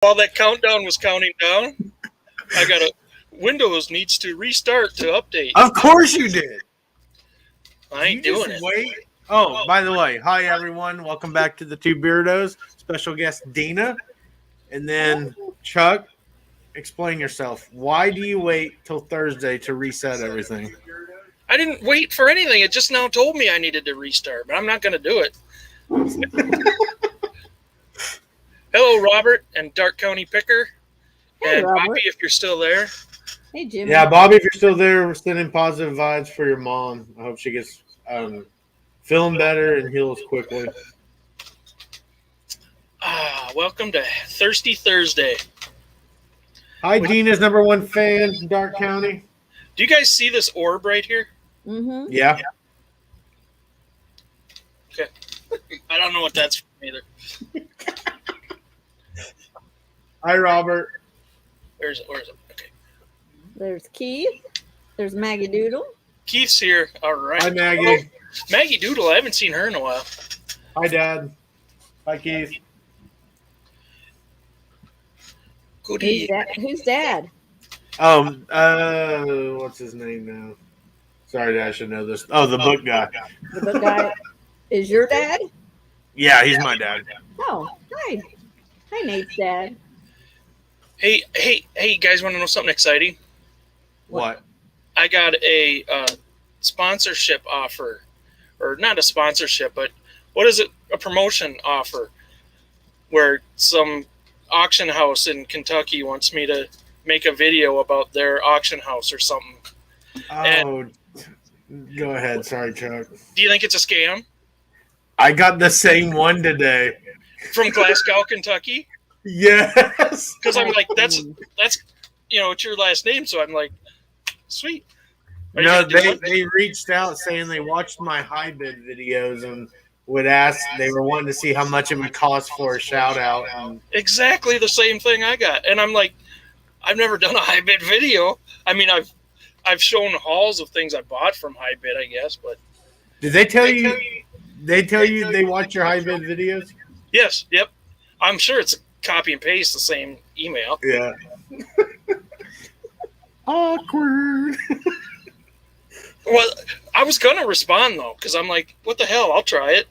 While that countdown was counting down, I got a Windows needs to restart to update. Of course you did. I ain't You doing just it. wait. Oh, by the way, hi everyone. Welcome back to the Two Beirdos. Special guest Dina, and then Chuck. Explain yourself. Why do you wait till Thursday to reset everything? I didn't wait for anything. It just now told me I needed to restart, but I'm not going to do it. Hello, Robert and Dark County Picker. Hey, and Robert. Bobby, if you're still there. Hey, Jimmy. Yeah, Bobby, if you're still there, we're sending positive vibes for your mom. I hope she gets feeling better and heals quickly. Welcome to Thirsty Thursday. Hi, Dina's number one fan, Dark County. Do you guys see this orb right here? Mm-hmm. Yeah. Okay. I don't know what that's from either. Hi, Robert. Where is it? Okay. There's Keith. There's Maggie Doodle. Keith's here. All right. Hi, Maggie. Maggie Doodle. I haven't seen her in a while. Hi, Dad. Hi, Keith. Good Who's evening. Who's Dad? What's his name now? Sorry, Dad, I should know this. Oh, the book guy. The book guy is your dad? Yeah, he's my dad. Oh, hi. Hi, Nate's dad. Hey, you guys want to know something exciting? What? I got a sponsorship offer. Or not a sponsorship, but what is it? A promotion offer. Where some auction house in Kentucky wants me to make a video about their auction house or something. Oh, go ahead. Sorry, Chuck. Do you think it's a scam? I got the same one today. From Glasgow, Kentucky? Yes. Because I'm like, that's it's your last name, so I'm like, sweet. Are you No, gonna do they reached out saying they watched my high bid videos and would ask. They were wanting to see how much it would cost for a shout out. And exactly the same thing I got, and I'm like, I've never done a high bid video. I mean, I've shown hauls of things I bought from high bid, I guess, but did they tell you? They tell you they watch your high bid videos? yes, yep. I'm sure it's a copy and paste the same email. Yeah. Awkward. Well, I was gonna respond though, because I'm like, what the hell? I'll try it.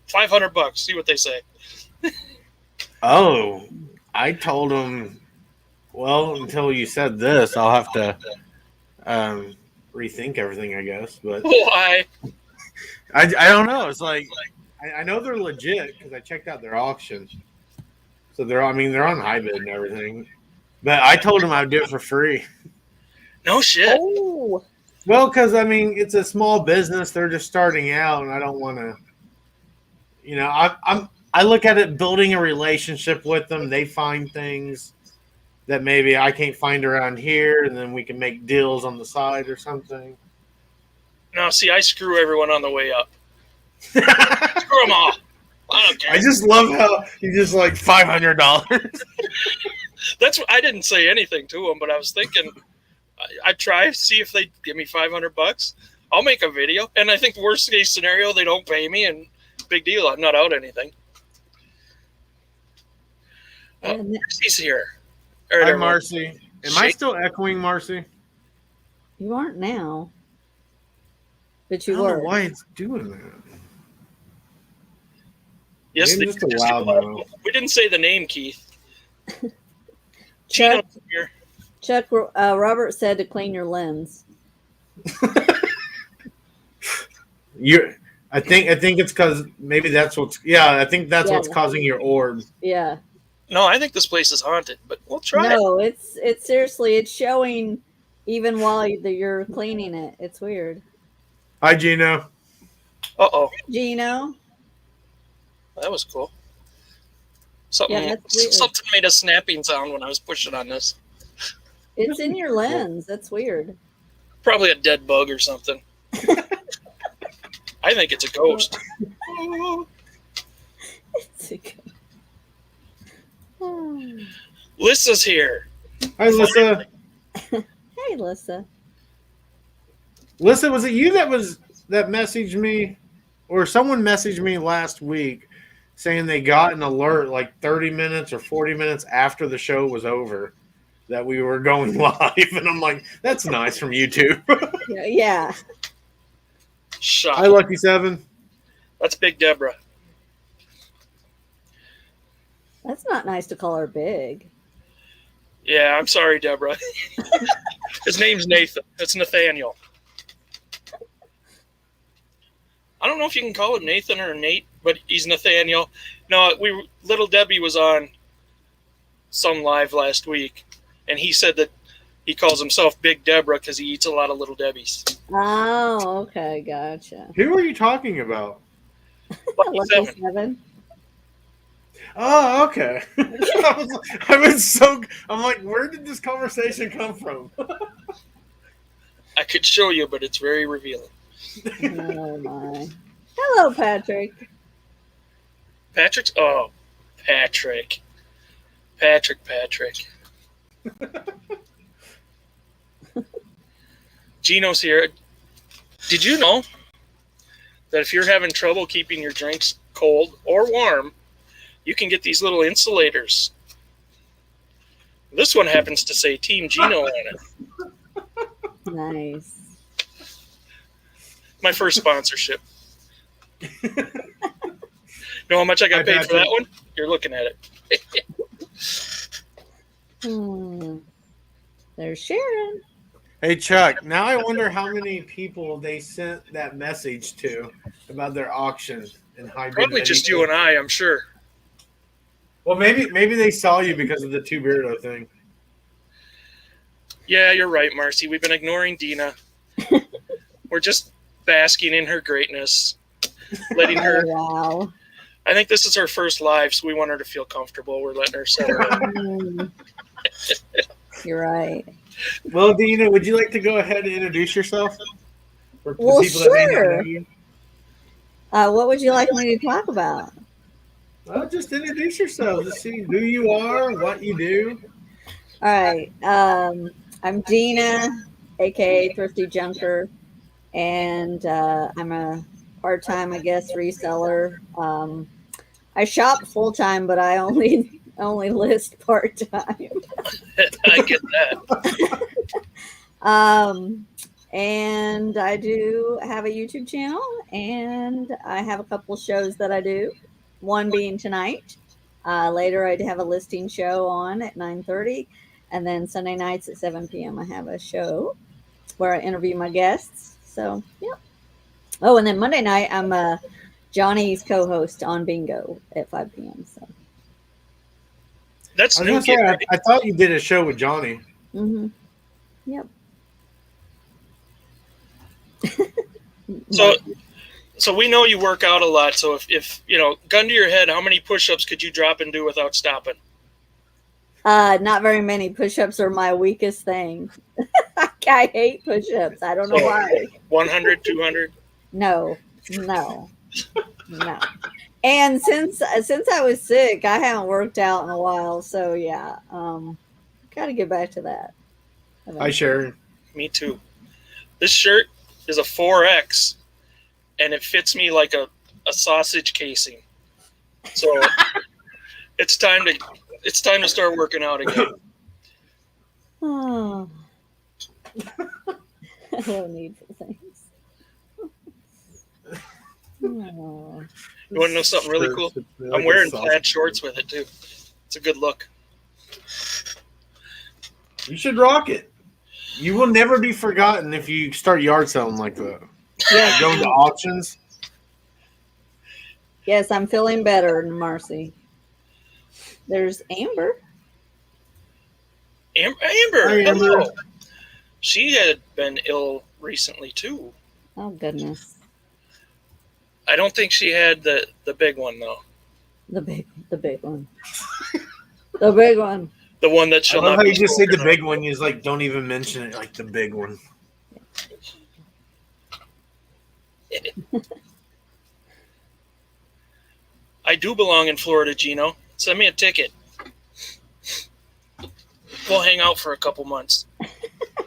$500. See what they say. Oh, I told him. Well, until you said this, I'll have to rethink everything, I guess. But Why? I don't know. It's like I know they're legit because I checked out their auction. So they're on high bid and everything. But I told them I'd do it for free. No shit. Oh, Well, because it's a small business. They're just starting out, and I don't want to. I look at it building a relationship with them. They find things that maybe I can't find around here, and then we can make deals on the side or something. No, see, I screw everyone on the way up. Screw them all. I don't care. I just love how you just like $500. That's what I didn't say anything to them, but I was thinking I'd try see if they give me $500. I'll make a video, and I think worst case scenario they don't pay me, and big deal. I'm not out anything. Marcy's here. Hi, Marcy. Am I still echoing, Marcy? you aren't now, but I you don't know were. why it's doing that. Yes, Maybe just a loud no. we didn't say the name, Keith. Chuck, Gino's here. Chuck, Robert said to clean your lens. I think it's because maybe that's what's. Yeah, I think that's what's causing your orb. Yeah. No, I think this place is haunted, but we'll try it. No, it's seriously, it's showing even while you're cleaning it. It's weird. Hi, Gino. Uh-oh. Gino. That was cool. Something made a snapping sound when I was pushing on this. It's in your lens. That's weird. Probably a dead bug or something. I think it's a ghost. It's a ghost. Oh. Lissa's here. Hi, Lissa. Hey, Lissa. Lissa, was it you that messaged me, or someone messaged me last week saying they got an alert like 30 minutes or 40 minutes after the show was over that we were going live. And I'm like, that's nice from YouTube. Yeah. Shut Hi, Lucky Seven. That's Big Deborah. That's not nice to call her big. Yeah, I'm sorry, Deborah. His name's Nathan. It's Nathaniel. I don't know if you can call him Nathan or Nate, but he's Nathaniel. No, Little Debbie was on some live last week, and he said that he calls himself Big Deborah because he eats a lot of Little Debbies. Oh, okay, gotcha. Who are you talking about? Lucky Lucky Seven. Seven. Oh, okay. I'm like, where did this conversation come from? I could show you, but it's very revealing. Oh my. Hello, Patrick. Patrick. Gino's here. Did you know that if you're having trouble keeping your drinks cold or warm, you can get these little insulators? This one happens to say Team Gino on it. Nice. My first sponsorship. Know how much I got paid for that one? You're looking at it. There's Sharon. Hey, Chuck, now I wonder how many people they sent that message to about their auction in high. Probably just you and I, I'm sure. Well, maybe they saw you because of the Two Beirdo thing. Yeah, you're right, Marcy. We've been ignoring Dina. We're just basking in her greatness, letting her. Oh, wow. I think this is her first live, so we want her to feel comfortable. We're letting her settle in. You're right. Well, Dina, would you like to go ahead and introduce yourself? For the Well, people that may not sure. know you? What would you like me to talk about? Well, just introduce yourself to see who you are, what you do. All right. I'm Deena, aka Thrifty Junker, and I'm a part-time, I guess, reseller. I shop full-time, but I only list part-time. I get that. And I do have a YouTube channel, and I have a couple shows that I do. One being tonight. Later, I have a listing show on at 9:30, and then Sunday nights at 7 p.m. I have a show where I interview my guests. So, yeah. Oh, and then Monday night, I'm Johnny's co-host on Bingo at 5 p.m. So, That's I was new. gonna say, I thought you did a show with Johnny. Yep. So we know you work out a lot. So if you know, gun to your head, how many push-ups could you drop and do without stopping? Not very many. Push-ups are my weakest thing. I hate push-ups. I don't know why. 100, 200? No. And since I was sick, I haven't worked out in a while. So yeah, got to get back to that. Hi, Sharon. Me too. This shirt is a 4X, and it fits me like a sausage casing. So it's time to start working out again. Oh. No need for things. Oh. You want to know something really cool? I'm wearing plaid shorts with it too. It's a good look. You should rock it. You will never be forgotten if you start yard selling like that. Yeah. Going to auctions. Yes, I'm feeling better, Marcy. There's Amber. Amber, Hi, Amber. hello. She had been ill recently too. Oh goodness. I don't think she had the big one though. The big one. The big one. The one that I she'll love not how be you just say the spoken of. big one. You just like don't even mention it like the big one. I do belong in Florida, Gino. Send me a ticket. We'll hang out for a couple months.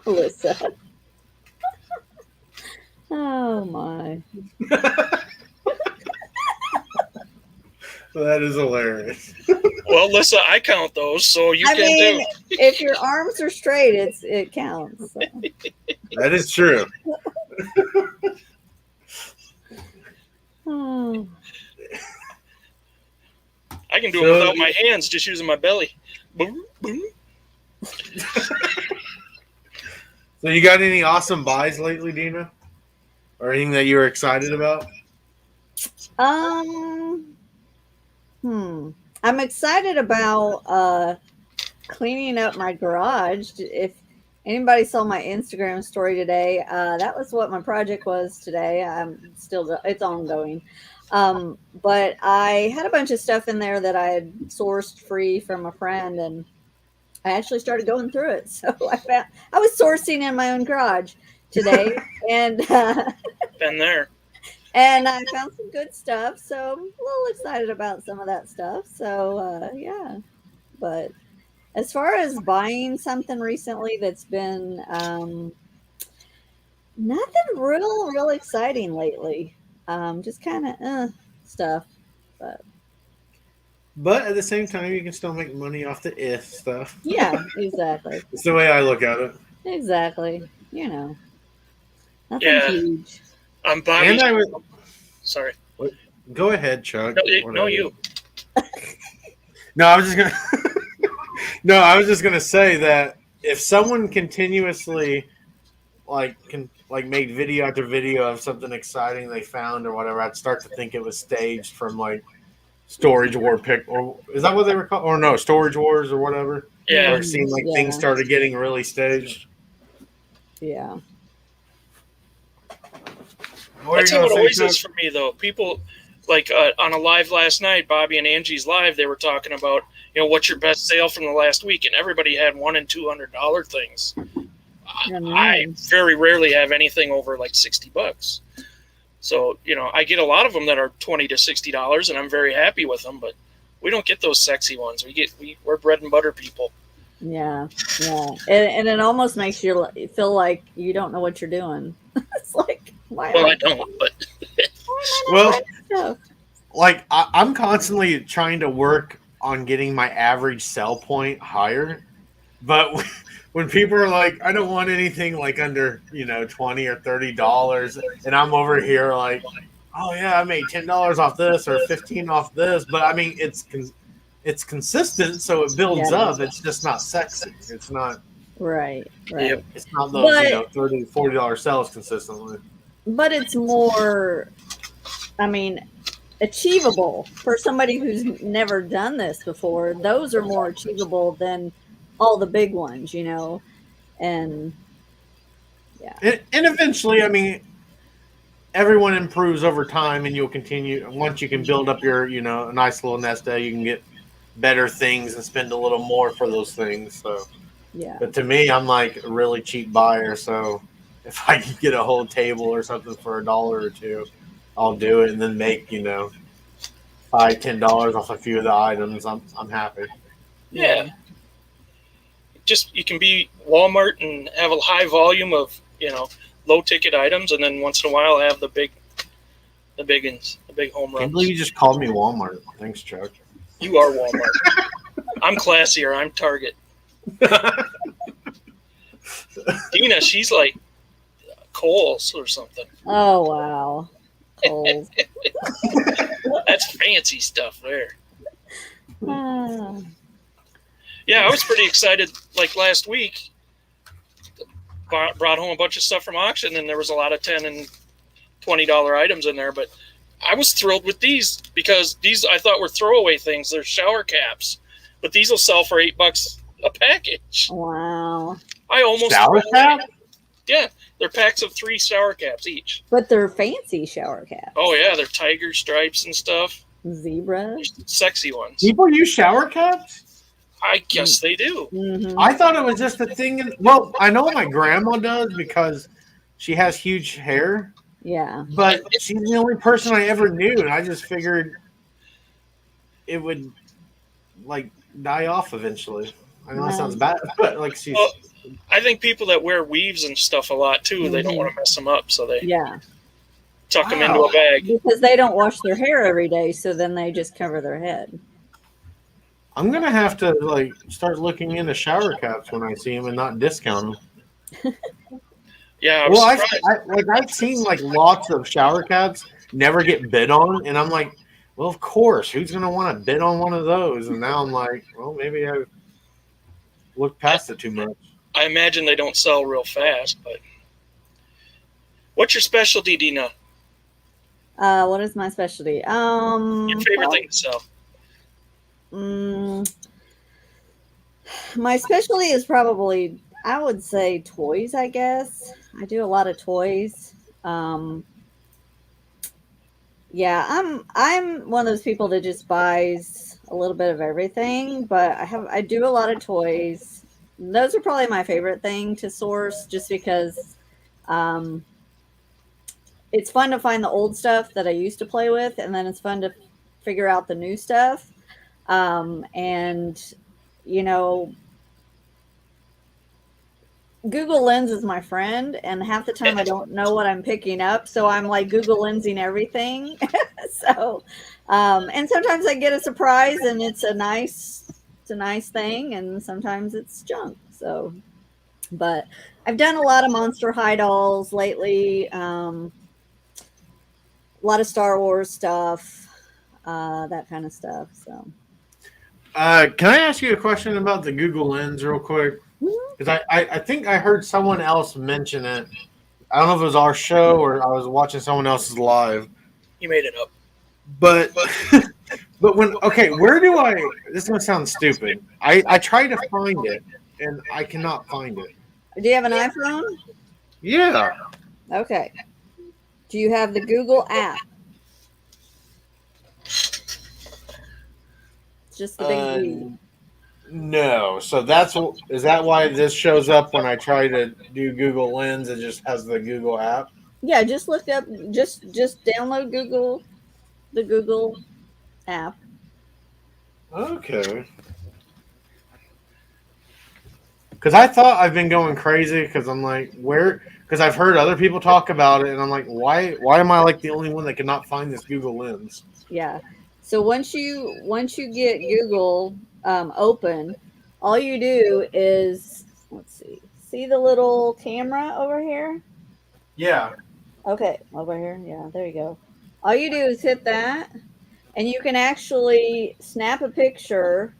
Alyssa. Oh my. That is hilarious. Well, Lissa, I count those, so you I can mean, do. if your arms are straight, it counts. So. That is true. Oh. I can do it without my hands, just using my belly. Boom, boom. So you got any awesome buys lately, Dina? Or anything that you were excited about? I'm excited about cleaning up my garage. If anybody saw my Instagram story today, that was what my project was today. It's ongoing. But I had a bunch of stuff in there that I had sourced free from a friend, and I actually started going through it. So I was sourcing in my own garage today, and Been there. and I found some good stuff. So I'm a little excited about some of that stuff. So yeah, but as far as buying something recently that's been nothing real exciting lately. Just kind of stuff. But at the same time, you can still make money off the stuff. Yeah, exactly. It's the way I look at it. Exactly. Nothing Yeah. huge. I'm Bobby. And I would Sorry. go ahead, Chuck. No, you. No, I was just gonna. No, I was just gonna say that if someone continuously can make video after video of something exciting they found or whatever, I'd start to think it was staged from Storage War or is that what they were called? Or no, Storage Wars or whatever. Yeah. Where it seemed like things started getting really staged. Yeah. That's how it always is for me, though. People, on a live last night, Bobby and Angie's live, they were talking about, what's your best sale from the last week, and everybody had $100 and $200 things. I very rarely have anything over $60. So, I get a lot of them that are $20 to $60, and I'm very happy with them, but we don't get those sexy ones. We're bread and butter people. Yeah. And it almost makes you feel like you don't know what you're doing. It's like, why? Well, I don't, but I'm constantly trying to work on getting my average sell point higher, but when people are like, I don't want anything under $20 or $30, and I'm over here oh yeah, I made $10 off this or $15 off this, but I mean it's consistent, so it builds up. It's just not sexy. It's not right. Yep. It's not those $30, $40 sales consistently. But it's more, achievable for somebody who's never done this before. Those are more achievable than all the big ones, and yeah. And eventually, everyone improves over time, and you'll continue. Once you can build up your, a nice little nest egg, you can get better things and spend a little more for those things. So, yeah. But to me, I'm a really cheap buyer. So if I can get a whole table or something for $1 or $2, I'll do it and then make, $5, $10 off a few of the items. I'm happy. Yeah. Just, you can be Walmart and have a high volume of, low ticket items, and then once in a while have the big ones, the big home runs. I can't believe you just called me Walmart. Thanks, Chuck. You are Walmart. I'm classier. I'm Target. Dina, she's like Kohl's or something. Oh, wow. Kohl's. That's fancy stuff there. Yeah, I was pretty excited. Last week, brought home a bunch of stuff from auction, and there was a lot of $10 and $20 items in there. But I was thrilled with these because these I thought were throwaway things. They're shower caps, but these will sell for $8 a package. Wow! I almost shower cap. Yeah, they're packs of 3 shower caps each. But they're fancy shower caps. Oh yeah, they're tiger stripes and stuff. Zebra. Sexy ones. People use shower caps? I guess they do. Mm-hmm. I thought it was just a thing. Well, I know my grandma does because she has huge hair. Yeah. But she's the only person I ever knew, and I just figured it would die off eventually. I know that sounds bad, but she's. Well, I think people that wear weaves and stuff a lot too, they don't want to mess them up, so they tuck them into a bag. Because they don't wash their hair every day, so then they just cover their head. I'm gonna have to like start looking into shower caps when I see them and not discount them. Yeah, Well, surprised. I've seen like lots of shower caps never get bid on, and I'm like, well, of course, who's gonna want to bid on one of those? And now I'm like, well, maybe I looked past it too much. I imagine they don't sell real fast, but what's your specialty, Dina? What is my specialty? Your favorite thing to sell? My specialty is probably, I would say, toys. I guess I do a lot of toys. Yeah, I'm one of those people that just buys a little bit of everything, but I do a lot of toys. Those are probably my favorite thing to source, just because it's fun to find the old stuff that I used to play with, and then it's fun to figure out the new stuff. And you know, Google Lens is my friend, and half the time I don't know what I'm picking up, so I'm like Google Lensing everything. So, and sometimes I get a surprise, and it's a nice thing, and sometimes it's junk. So, but I've done a lot of Monster High dolls lately, a lot of Star Wars stuff, that kind of stuff. So, can I ask you a question about the Google Lens real quick? Because I think I heard someone else mention it. I don't know if it was our show or I was watching someone else's live. You made it up. But but when where do I? This is gonna sound stupid. I try to find it and I cannot find it. do you have an iPhone? Yeah. Okay. Do you have the Google app? Just the big V. No. So is that why this shows up when I try to do Google Lens? It just has the Google app. Yeah, just look up, just download the Google app. Okay. Because I thought I've been going crazy because I'm like, where? Because I've heard other people talk about it, and I'm like, why am I like the only one that cannot find this Google Lens? Yeah. So once you get Google open, all you do is, let's see the little camera over here? Yeah. Okay, over here. Yeah, there you go. All you do is hit that, and you can actually snap a picture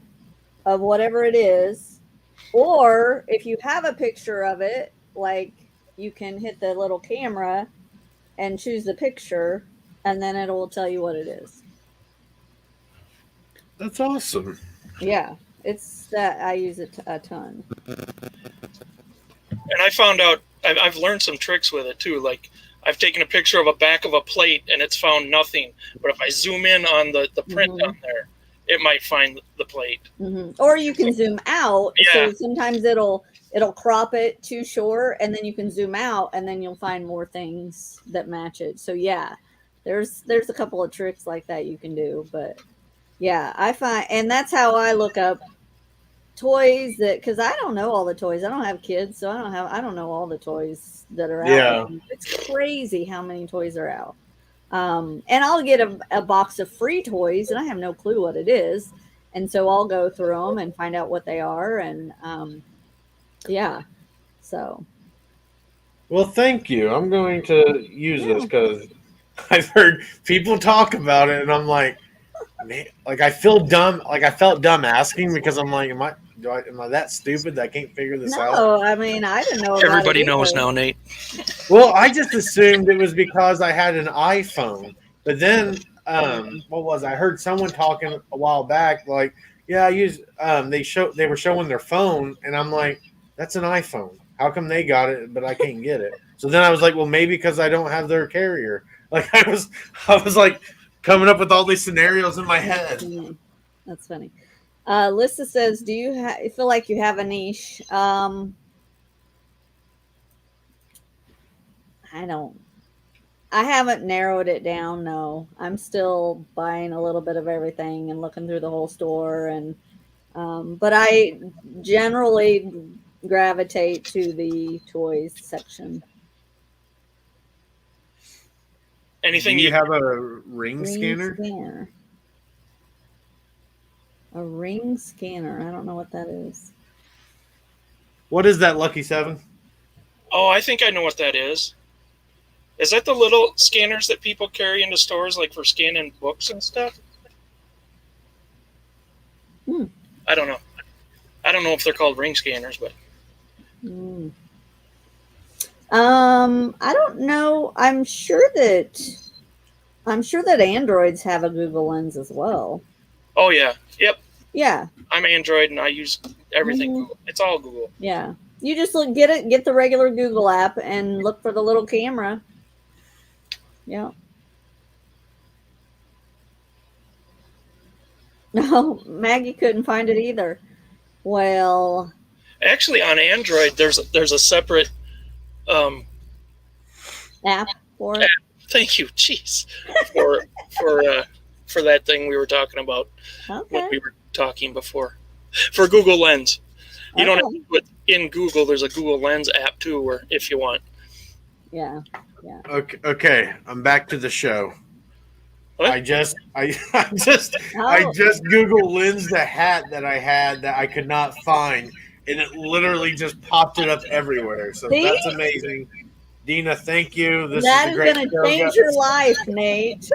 of whatever it is, or if you have a picture of it, like, you can hit the little camera and choose the picture, and then it will tell you what it is. That's awesome. Yeah, it's that I use it a ton. And I found out I've learned some tricks with it too. Like, I've taken a picture of a back of a plate and it's found nothing. But if I zoom in on the print on there, it might find the plate. Or you can zoom out. Yeah. So sometimes it'll crop it too short, and then you can zoom out, and then you'll find more things that match it. So yeah, there's a couple of tricks like that you can do. But yeah, I find, and that's how I look up toys, that, because I don't know all the toys. I don't have kids, so I don't know all the toys that are out. Yeah. It's crazy how many toys are out. And I'll get a box of free toys, and I have no clue what it is, and so I'll go through them and find out what they are, and yeah. So, well, thank you. I'm going to use this because I've heard people talk about it, and I'm like, man, like I feel dumb. Like I felt dumb asking because I'm like, am I that stupid that I can't figure this out? no, I mean, I didn't know. About Everybody it knows either. now, Nate. Well, I just assumed it was because I had an iPhone. But then, what was I heard someone talking a while back, like, yeah, I use. They were showing their phone, and I'm like, that's an iPhone. How come they got it, but I can't get it? So then I was like, well, maybe because I don't have their carrier. Like I was like coming up with all these scenarios in my head. That's funny. Lissa says, do you feel like you have a niche? I haven't narrowed it down. No, I'm still buying a little bit of everything and looking through the whole store. And, but I generally gravitate to the toys section. Anything Do you have a ring scanner? A ring scanner. I don't know what that is. What is that, Lucky 7? Oh, I think I know what that is. Is that the little scanners that people carry into stores, like for scanning books and stuff? I don't know. I don't know if they're called ring scanners, but. I don't know. I'm sure that Androids have a Google Lens as well. Oh yeah. Yep. Yeah. I'm Android and I use everything Google. It's all Google. Yeah. You just get the regular Google app and look for the little camera. Yeah. No, Maggie couldn't find it either. Well, actually, on Android, there's a separate app for it. Thank you, jeez, for that thing we were talking about when we were talking before. For Google Lens, you don't have to put in Google. There's a Google Lens app too, where if you want. Yeah. Okay. I'm back to the show. What? I just Google Lens the hat that I had that I could not find, and it literally just popped it up everywhere. So that's amazing. Dina, thank you. This is going to change your life, Nate.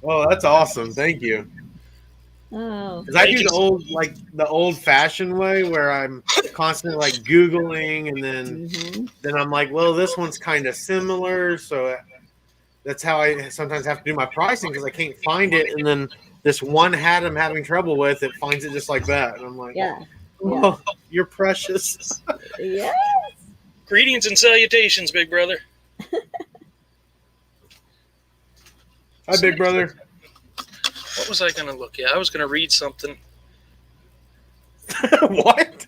Oh, that's awesome. Thank you. Oh, because I do the old-fashioned way where I'm constantly like Googling, and then I'm like, well, this one's kind of similar, so that's how I sometimes have to do my pricing because I can't find it. And then this one hat I'm having trouble with, it finds it just like that, and I'm like, oh, you're precious. Yes. Greetings and salutations, big brother. Hi, big brother. What was I going to look at? I was going to read something. What?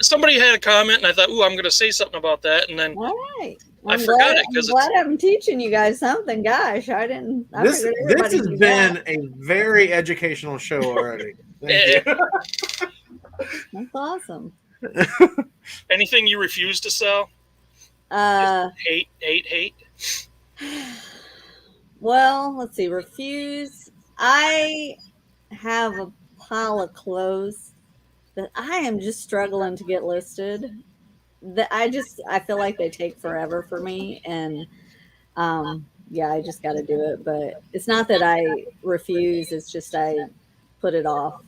Somebody had a comment, and I thought, I'm going to say something about that, and then all right. I forgot it because I'm glad I'm teaching you guys something. Gosh, I didn't. This has been a very educational show already. Thank you. That's awesome. Anything you refuse to sell? Hate. Well, let's see. Refuse. I have a pile of clothes that I am just struggling to get listed. That I feel like they take forever for me, and I just got to do it. But it's not that I refuse; it's just I put it off.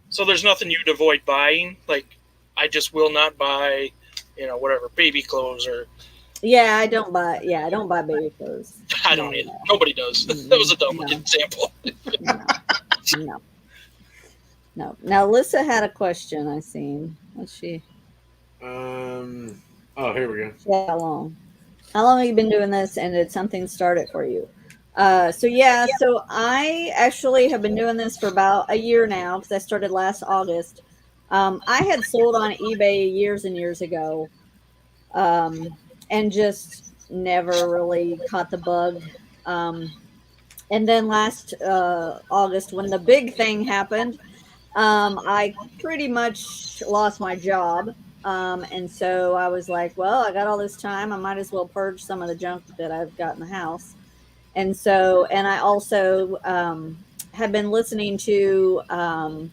So there's nothing you'd avoid buying, like I just will not buy, whatever baby clothes or. Yeah, I don't buy baby clothes. I don't either. Nobody does. That was a dumb example. No. Now, Alyssa had a question I seen. What's she? Oh, here we go. How long have you been doing this, and did something start it for you? So I actually have been doing this for about a year now because I started last August. I had sold on eBay years and years ago, and just never really caught the bug. And then last August, when the big thing happened, I pretty much lost my job. And so I was like, well, I got all this time. I might as well purge some of the junk that I've got in the house. And so, and I also have been listening to an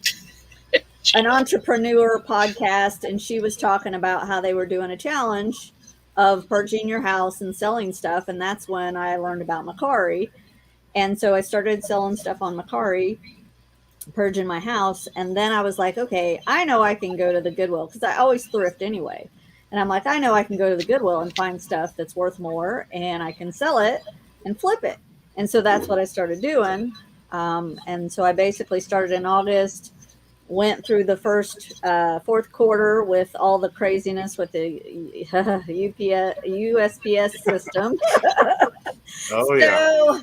entrepreneur podcast, and she was talking about how they were doing a challenge of purging your house and selling stuff. And that's when I learned about Mercari. And so I started selling stuff on Mercari, purging my house. And then I was like, okay, I know I can go to the Goodwill because I always thrift anyway. And I'm like, I know I can go to the Goodwill and find stuff that's worth more, and I can sell it and flip it. And so that's what I started doing. And so I basically started in August, went through the fourth quarter with all the craziness with the USPS system. So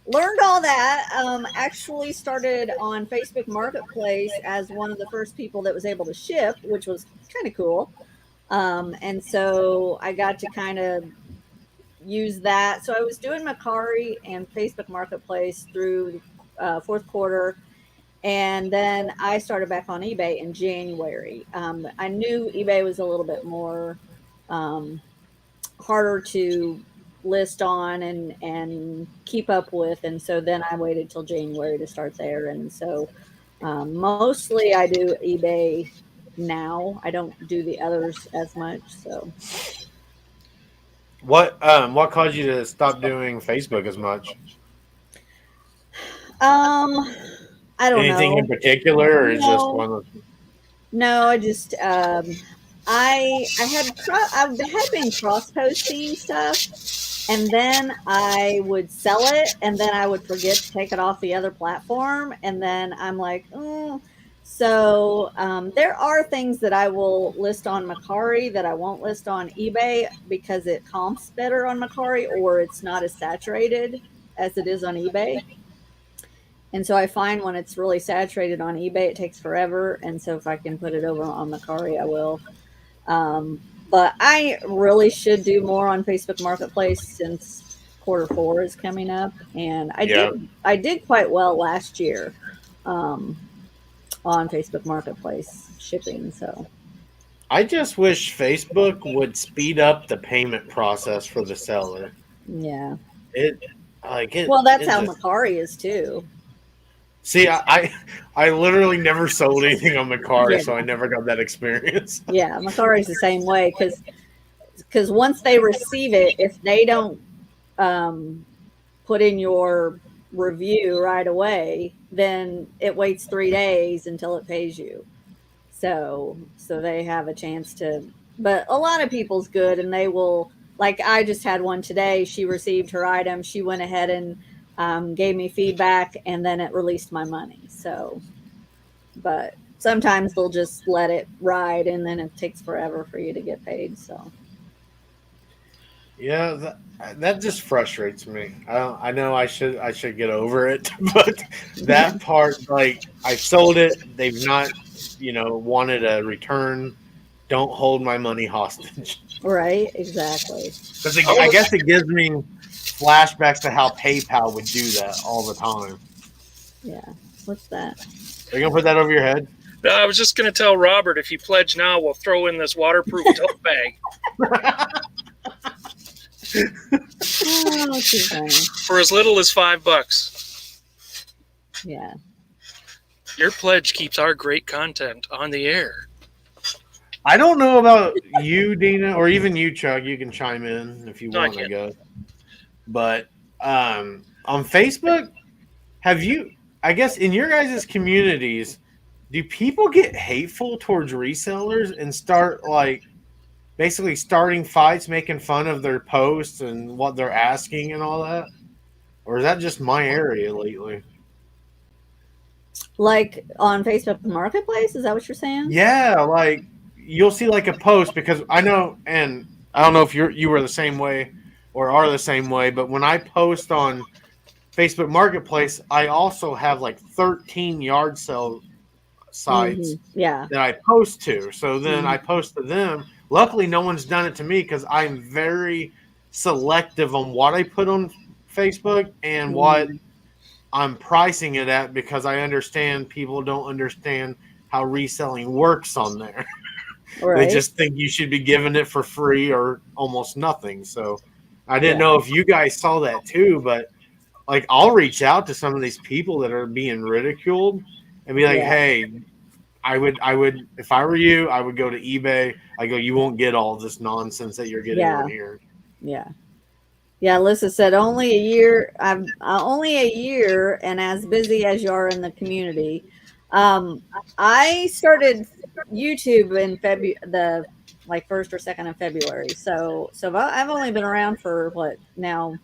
learned all that. Actually started on Facebook Marketplace as one of the first people that was able to ship, which was kind of cool. And so I got to kind of use that. So I was doing Mercari and Facebook Marketplace through fourth quarter. And then I started back on eBay in January. I knew eBay was a little bit more harder to list on and keep up with. And so then I waited till January to start there. And so mostly I do eBay now. I don't do the others as much. So What caused you to stop doing Facebook as much? I don't Anything know. in particular, or is just No, one of no, I just I had been cross posting stuff, and then I would sell it, and then I would forget to take it off the other platform, and then I'm like, oh. So there are things that I will list on Macari that I won't list on eBay because it comps better on Macari, or it's not as saturated as it is on eBay. And so I find when it's really saturated on eBay, it takes forever. And so if I can put it over on Macari, I will. But I really should do more on Facebook Marketplace since Q4 is coming up, and Yeah. I did quite well last year on Facebook Marketplace shipping. So I just wish Facebook would speed up the payment process for the seller. yeah, It like it. well, that's it how just- Macari is too. See, I literally never sold anything on Macari, Yeah. so I never got that experience. Yeah, Macari's the same way because once they receive it, if they don't put in your review right away, then it waits 3 days until it pays you. So they have a chance to, but a lot of people's good, and they will, like I just had one today. She received her item. She went ahead and gave me feedback, and then it released my money. So, but sometimes they'll just let it ride, and then it takes forever for you to get paid. So Yeah, that just frustrates me. I know I should get over it, but that part, like, I sold it, they've not, wanted a return. Don't hold my money hostage. right, exactly. Because I guess it gives me flashbacks to how PayPal would do that all the time. Yeah, what's that? Are you gonna put that over your head? No, I was just going to tell Robert, if you pledge now, we'll throw in this waterproof tote bag Oh, too funny. for as little as $5. Yeah. Your pledge keeps our great content on the air. I don't know about you, Dina, or even you, Chuck. You can chime in if you No, I want to can't. go. But on Facebook, have you? I guess in your guys' communities, do people get hateful towards resellers and start basically starting fights, making fun of their posts and what they're asking and all that? Or is that just my area lately? Like on Facebook Marketplace, is that what you're saying? Yeah, you'll see a post, because I know, and I don't know if you were the same way or are the same way, but when I post on Facebook Marketplace, I also have 13 yard sale sites Yeah. that I post to. So then I post to them. Luckily, no one's done it to me because I'm very selective on what I put on Facebook and what I'm pricing it at, because I understand people don't understand how reselling works on there. Right. They just think you should be giving it for free or almost nothing. So I didn't Yeah. know if you guys saw that too, but I'll reach out to some of these people that are being ridiculed and be like, Yeah. hey, I would, if I were you, I would go to eBay. I go, you won't get all this nonsense that you're getting Yeah. on here. Yeah. Yeah, Alyssa said only a year. I'm only a year, and as busy as you are in the community. I started YouTube in the 1st or 2nd of February. So I've only been around for what now,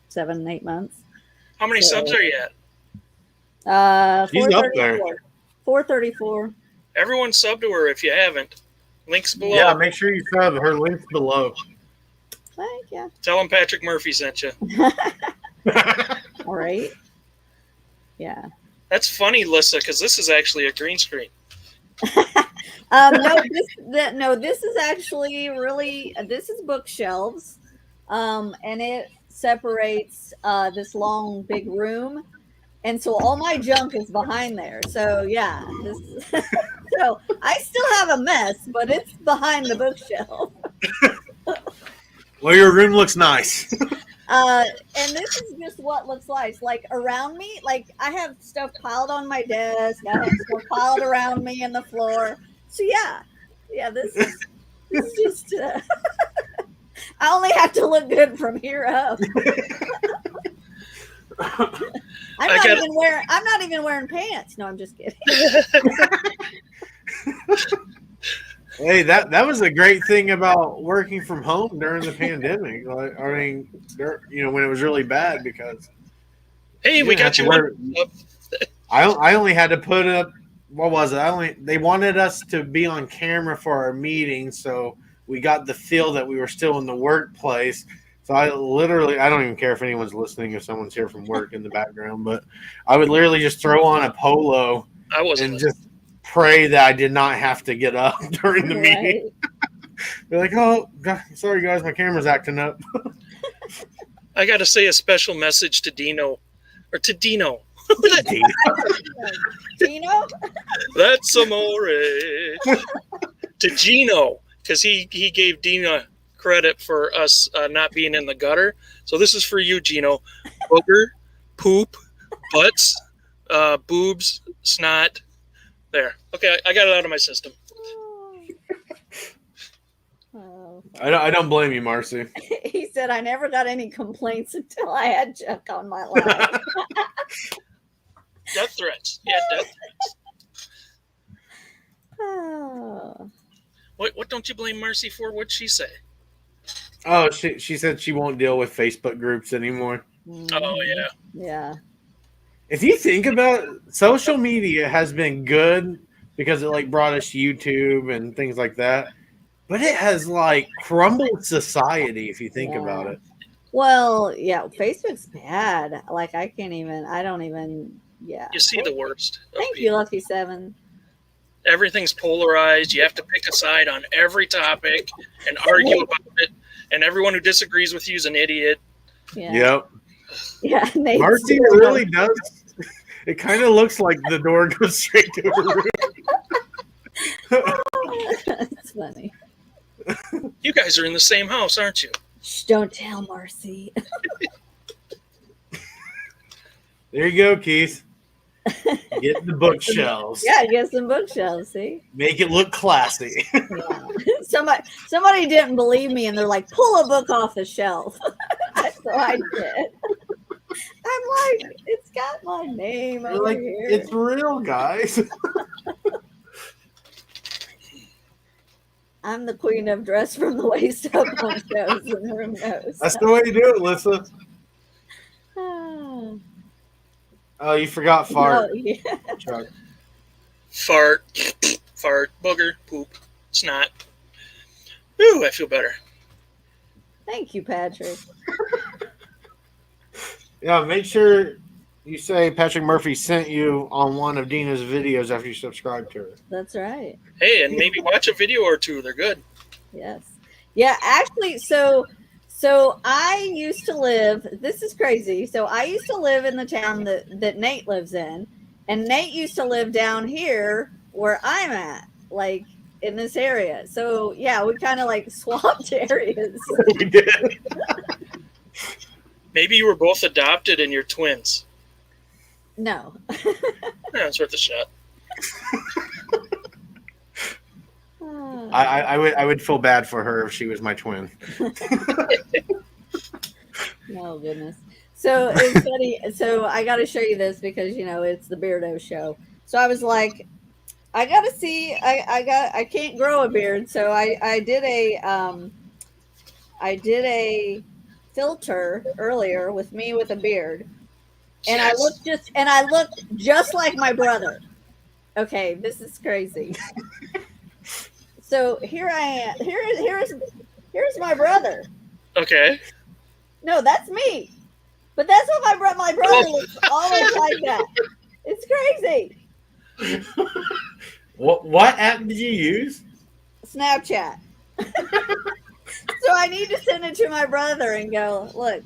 7, 8 months. How many subs are you at? She's up there. 434. Everyone sub to her if you haven't. Links below. Yeah, make sure you sub. Her link's below. Thank you. Tell them Patrick Murphy sent you. All right. Yeah. That's funny, Lissa, because this is actually a green screen. This is actually really, this is bookshelves, and it separates this long big room, and so all my junk is behind there. So yeah, so I still have a mess, but it's behind the bookshelf. Well, your room looks nice. And this is just what looks like around me. Like I have stuff piled on my desk. I have stuff piled around me on the floor. So yeah, this is just. I only have to look good from here up. I'm not even wearing pants. No, I'm just kidding. Hey, that was a great thing about working from home during the pandemic. Like, I mean, when it was really bad because Hey, we got you one. I only had to put up, what was it? They wanted us to be on camera for our meeting, so we got the feel that we were still in the workplace. So I don't even care if anyone's listening, if someone's here from work in the background, but I would literally just throw on a polo and just pray that I did not have to get up during the meeting. They're like, oh, God, sorry guys, my camera's acting up. I got to say a special message to Dino, or to Dino. Dino? That's amore. To Gino, because he gave Dina credit for us not being in the gutter. So this is for you, Gino. Booger, poop, butts, boobs, snot. There. Okay, I got it out of my system. Oh. I don't blame you, Marcy. He said, I never got any complaints until I had Chuck on my line. Death threats. Yeah, death threats. Oh. What don't you blame Marcy for? What'd she say? Oh, she said she won't deal with Facebook groups anymore. Oh, yeah. Yeah. If you think about it, social media has been good because it brought us YouTube and things like that. But it has crumbled society if you think about it. Well, yeah, Facebook's bad. I don't even, You see the worst. Thank you, Lucky 7. Everything's polarized. You have to pick a side on every topic and argue about it. And everyone who disagrees with you is an idiot. Yeah. Yep. Yeah. Marcy really does. It kind of looks like the door goes straight to her room. That's funny. You guys are in the same house, aren't you? Shh, don't tell Marcy. There you go, Keith. Get the bookshelves. Yeah, get some bookshelves, see? Make it look classy. Yeah. Somebody didn't believe me, and they're like, pull a book off the shelf. So I did. I'm like, it's got my name over here. It's real, guys. I'm the queen of dress from the waist up on shows, and the room knows. That's the way you do it, Lisa. Oh, you forgot fart. Oh, yeah. Chuck. Fart, booger, poop, snot. Ooh, I feel better. Thank you, Patrick. Yeah, make sure you say Patrick Murphy sent you on one of Dina's videos after you subscribe to her. That's right. Hey, and maybe watch a video or two. They're good. Yes. Yeah, actually, so I used to live, this is crazy. So I used to live in the town that Nate lives in, and Nate used to live down here where I'm at, in this area. So yeah, we kind of swapped areas. We did. Maybe you were both adopted and you're twins. No. Yeah, it's worth a shot. I would feel bad for her if she was my twin. Oh goodness. So it's funny. So I got to show you this because it's the Beardo show. So I was like, I got to see. I can't grow a beard, so I did a filter earlier with me with a beard, and Yes. I looked just like my brother. Okay, this is crazy. So here I am. Here's my brother. Okay. No, that's me. But that's what my brother looks always like that. It's crazy. What app did you use? Snapchat. So I need to send it to my brother and go, look,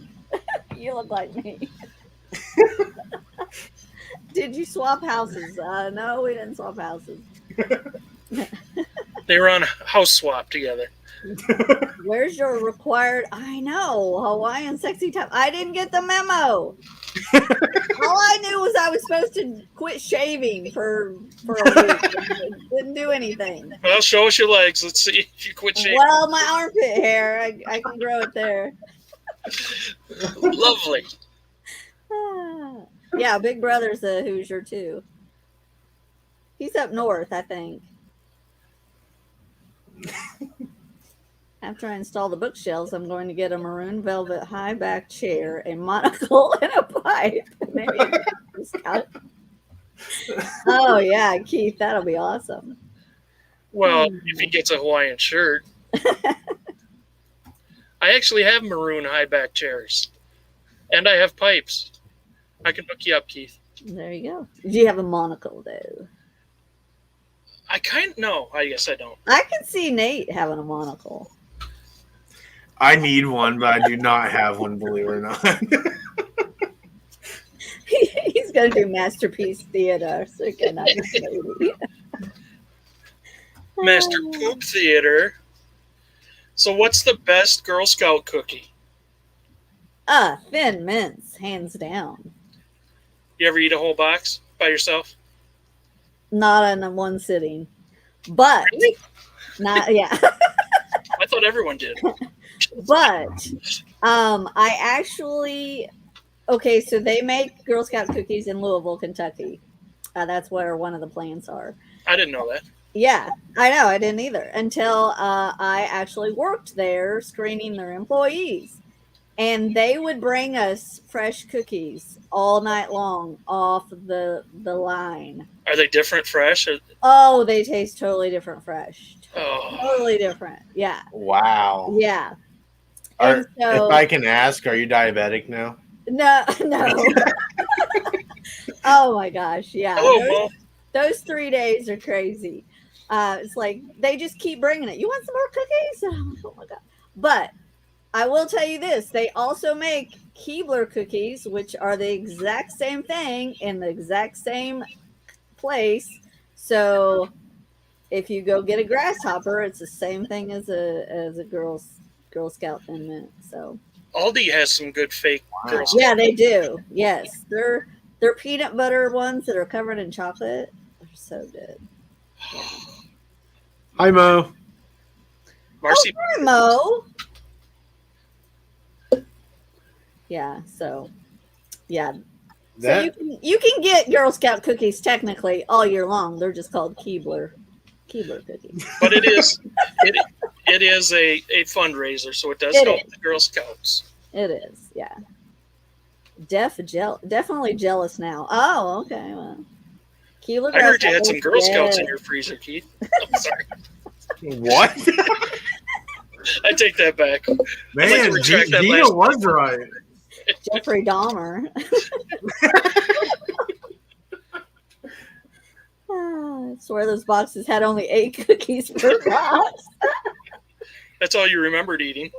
you look like me. Did you swap houses? No, we didn't swap houses. They were on a house swap together. Where's your required? I know Hawaiian sexy top. I didn't get the memo. All I knew was I was supposed to quit shaving for a week. Didn't do anything. Well, show us your legs. Let's see if you quit shaving. Well, my armpit hair, I can grow it there. Lovely. Yeah, Big Brother's a Hoosier too. He's up north, I think. After I install the bookshelves, I'm going to get a maroon velvet high back chair, a monocle, and a pipe. Maybe a discount. Oh yeah, Keith, that'll be awesome. Well, if he gets a Hawaiian shirt. I actually have maroon high back chairs. And I have pipes. I can hook you up, Keith. There you go. Do you have a monocle though? No, I guess I don't. I can see Nate having a monocle. I need one, but I do not have one, believe it or not. He's going to do Masterpiece Theater. So Master Poop Theater. So what's the best Girl Scout cookie? Thin Mints, hands down. You ever eat a whole box by yourself? Not in one sitting. But, not, yeah. I thought everyone did. But I actually, okay, so they make Girl Scout cookies in Louisville, Kentucky. That's where one of the plants are. I didn't know that. Yeah, I know. I didn't either until I actually worked there screening their employees. And they would bring us fresh cookies all night long off the line. Are they different fresh? Oh, they taste totally different fresh. Oh. Totally different. Yeah. Wow. Yeah. So, if I can ask, are you diabetic now? No. Oh my gosh. Yeah. Hello, those 3 days are crazy. It's like they just keep bringing it. You want some more cookies? Oh my God. But I will tell you this. They also make Keebler cookies, which are the exact same thing in the exact same place. So if you go get a grasshopper, it's the same thing as a Girl Scout Thin Mint. So Aldi has some good fake Girl Scout. Yeah, they do. Yes. They're peanut butter ones that are covered in chocolate. They're so good. Yeah. Hi, Mo. Marcy. Oh, hi, Mo. Yeah, so so you can get Girl Scout cookies technically all year long. They're just called Keebler cookies. But it is a fundraiser, so it does help the Girl Scouts. It is, yeah. Definitely jealous now. Oh, okay. Well, Keebler. I heard you had some Girl Scouts in your freezer, Keith. I'm sorry. What? I take that back. Man, Dina was right. Jeffrey Dahmer. I swear those boxes had only 8 cookies per box. That's all you remembered eating.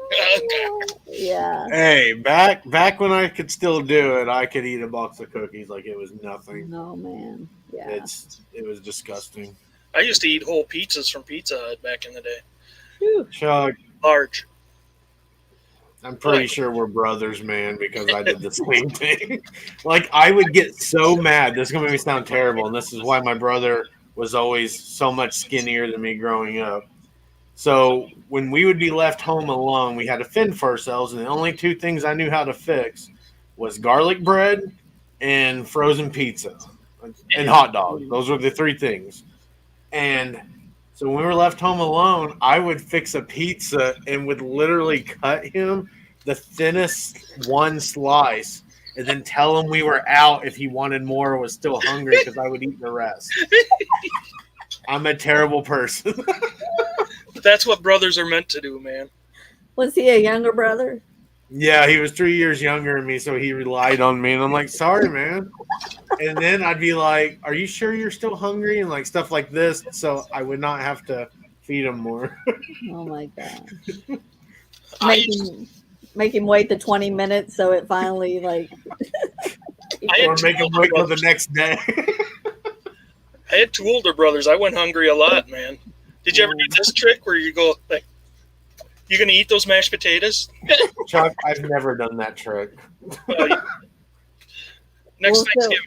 Yeah. Hey, back when I could still do it, I could eat a box of cookies like it was nothing. No, man. Yeah. It was disgusting. I used to eat whole pizzas from Pizza Hut back in the day. Whew. Chuck, Large. I'm pretty sure we're brothers, man, because I did the same thing. Like, I would get so mad. This is going to make me sound terrible, and this is why my brother was always so much skinnier than me growing up. So when we would be left home alone, we had to fend for ourselves, and the only 2 things I knew how to fix was garlic bread and frozen pizza and hot dogs. Those were the 3 things. And so when we were left home alone, I would fix a pizza and would literally cut him the thinnest one slice and then tell him we were out if he wanted more or was still hungry because I would eat the rest. I'm a terrible person. That's what brothers are meant to do, man. Was he a younger brother? Yeah, he was 3 years younger than me, so he relied on me. And I'm like, sorry, man. And then I'd be like, are you sure you're still hungry? And like stuff like this. So I would not have to feed him more. Oh, my God. Make him wait the 20 minutes so it finally, like... or make him wait till the next day. I had 2 older brothers. I went hungry a lot, man. Did you ever do this trick where you go like You gonna eat those mashed potatoes? Chuck, I've never done that trick. Next Thanksgiving.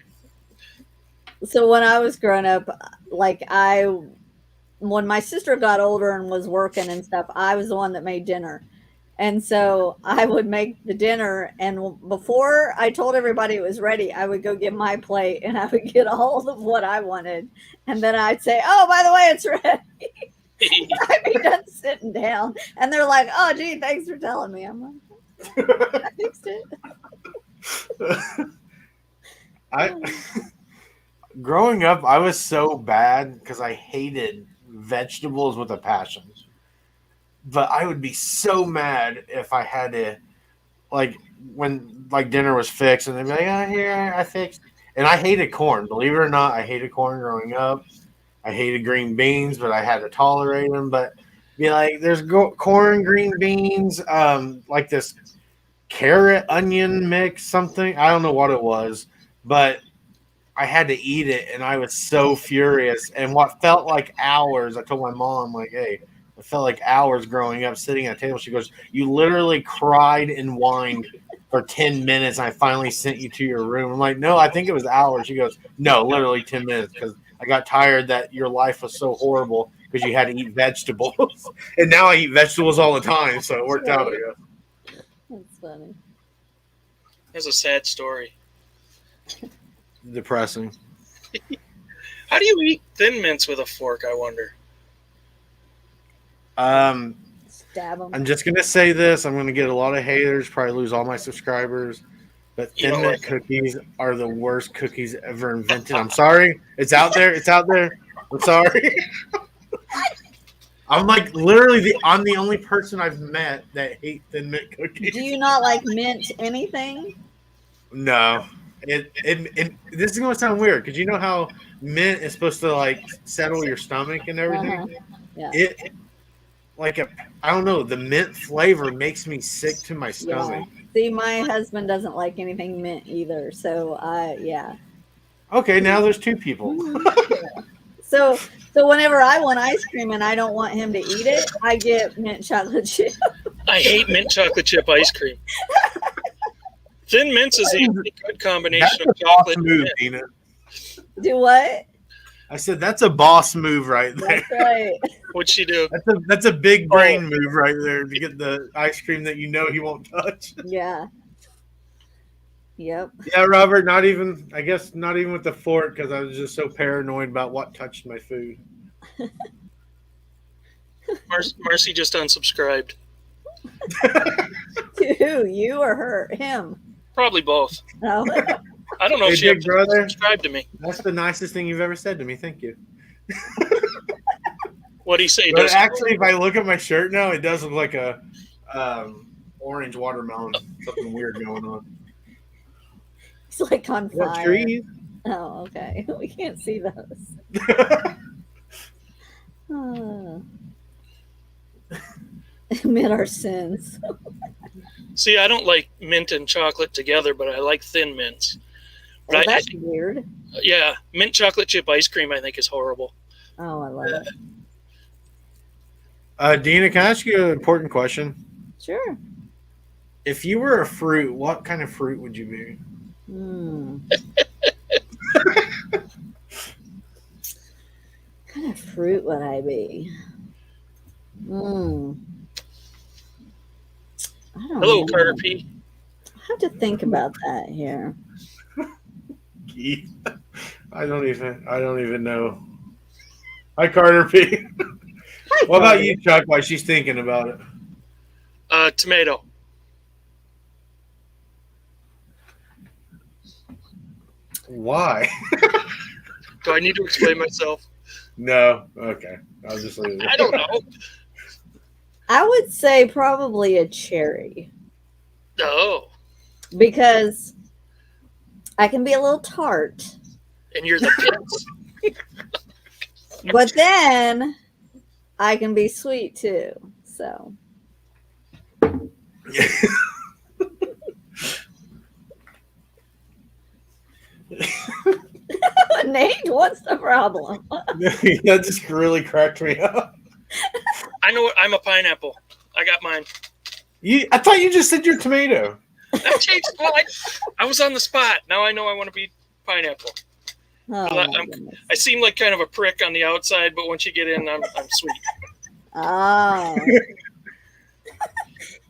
So when I was growing up, like when my sister got older and was working and stuff, I was the one that made dinner. And so I would make the dinner, and before I told everybody it was ready, I would go get my plate and I would get all of what I wanted. And then I'd say, oh, by the way, it's ready. I'd be done sitting down. And they're like, oh, gee, thanks for telling me. I'm like, I fixed it. Growing up, I was so bad because I hated vegetables with a passion. But I would be so mad if I had to, like, when like dinner was fixed and they'd be like, oh, here, I fixed. And I hated corn. Believe it or not, I hated corn growing up. I hated green beans, but I had to tolerate them. But be like, there's corn, green beans, like this carrot, onion mix, something. I don't know what it was, but I had to eat it, and I was so furious. And what felt like hours, I told my mom, like, hey, it felt like hours growing up sitting at a table. She goes, you literally cried and whined for 10 minutes. And I finally sent you to your room. I'm like, no, I think it was hours. She goes, no, literally 10 minutes because I got tired that your life was so horrible because you had to eat vegetables. And now I eat vegetables all the time. So it worked out. I guess. That's funny. That's a sad story. Depressing. How do you eat Thin Mints with a fork, I wonder? Stab them. I'm just gonna say this. I'm gonna get a lot of haters, probably lose all my subscribers. But Thin Mint cookies are the worst cookies ever invented. I'm sorry. It's out there. It's out there. I'm sorry. I'm like literally I'm the only person I've met that hate Thin Mint cookies. Do you not like mint anything? No. It this is gonna sound weird because you know how mint is supposed to like settle your stomach and everything. Yeah. It like I don't know, the mint flavor makes me sick to my stomach. Yeah. See, my husband doesn't like anything mint either, so yeah. Okay, now there's two people. So whenever I want ice cream and I don't want him to eat it, I get mint chocolate chip. I hate mint chocolate chip ice cream. Thin Mints is a good combination of chocolate move, and mint. Dina. Do what? I said that's a boss move right there. That's right. What'd she do? That's a big brain move right there to get the ice cream that you know he won't touch. Yeah. Yep. Yeah, Robert, not even with the fork because I was just so paranoid about what touched my food. Marcy just unsubscribed. To who? You or her? Him? Probably both. Oh. I don't know if she big brother, subscribed to me. That's the nicest thing you've ever said to me. Thank you. What do you say? But actually, if I look at my shirt now, it does look like a orange watermelon. Something weird going on. It's like on fire. Trees? Oh, okay. We can't see those. Admit our sins. See, I don't like mint and chocolate together, but I like Thin Mints. Oh, that's weird. Yeah, mint chocolate chip ice cream I think is horrible. Oh, I love it. Dina, can I ask you an important question? Sure. If you were a fruit, what kind of fruit would you be? What kind of fruit would I be? I don't Hello, know. Carter P. I have to think about that here. I don't even know. Hi, Carter P. Hi, What about Carter. you, Chuck? While she's thinking about it. Tomato. Why? Do I need to explain myself? No. Okay. I'll just leave it. I don't know. I would say probably a cherry Oh, because I can be a little tart, and you're the pits. but then I can be sweet too. So Nate, what's the problem? That just really cracked me up. I know I'm a pineapple. I got mine. I thought you just said your tomato. That changed. Well, I was on the spot. Now I know I want to be pineapple. Oh, my goodness. I seem like kind of a prick on the outside, but once you get in, I'm sweet. Oh.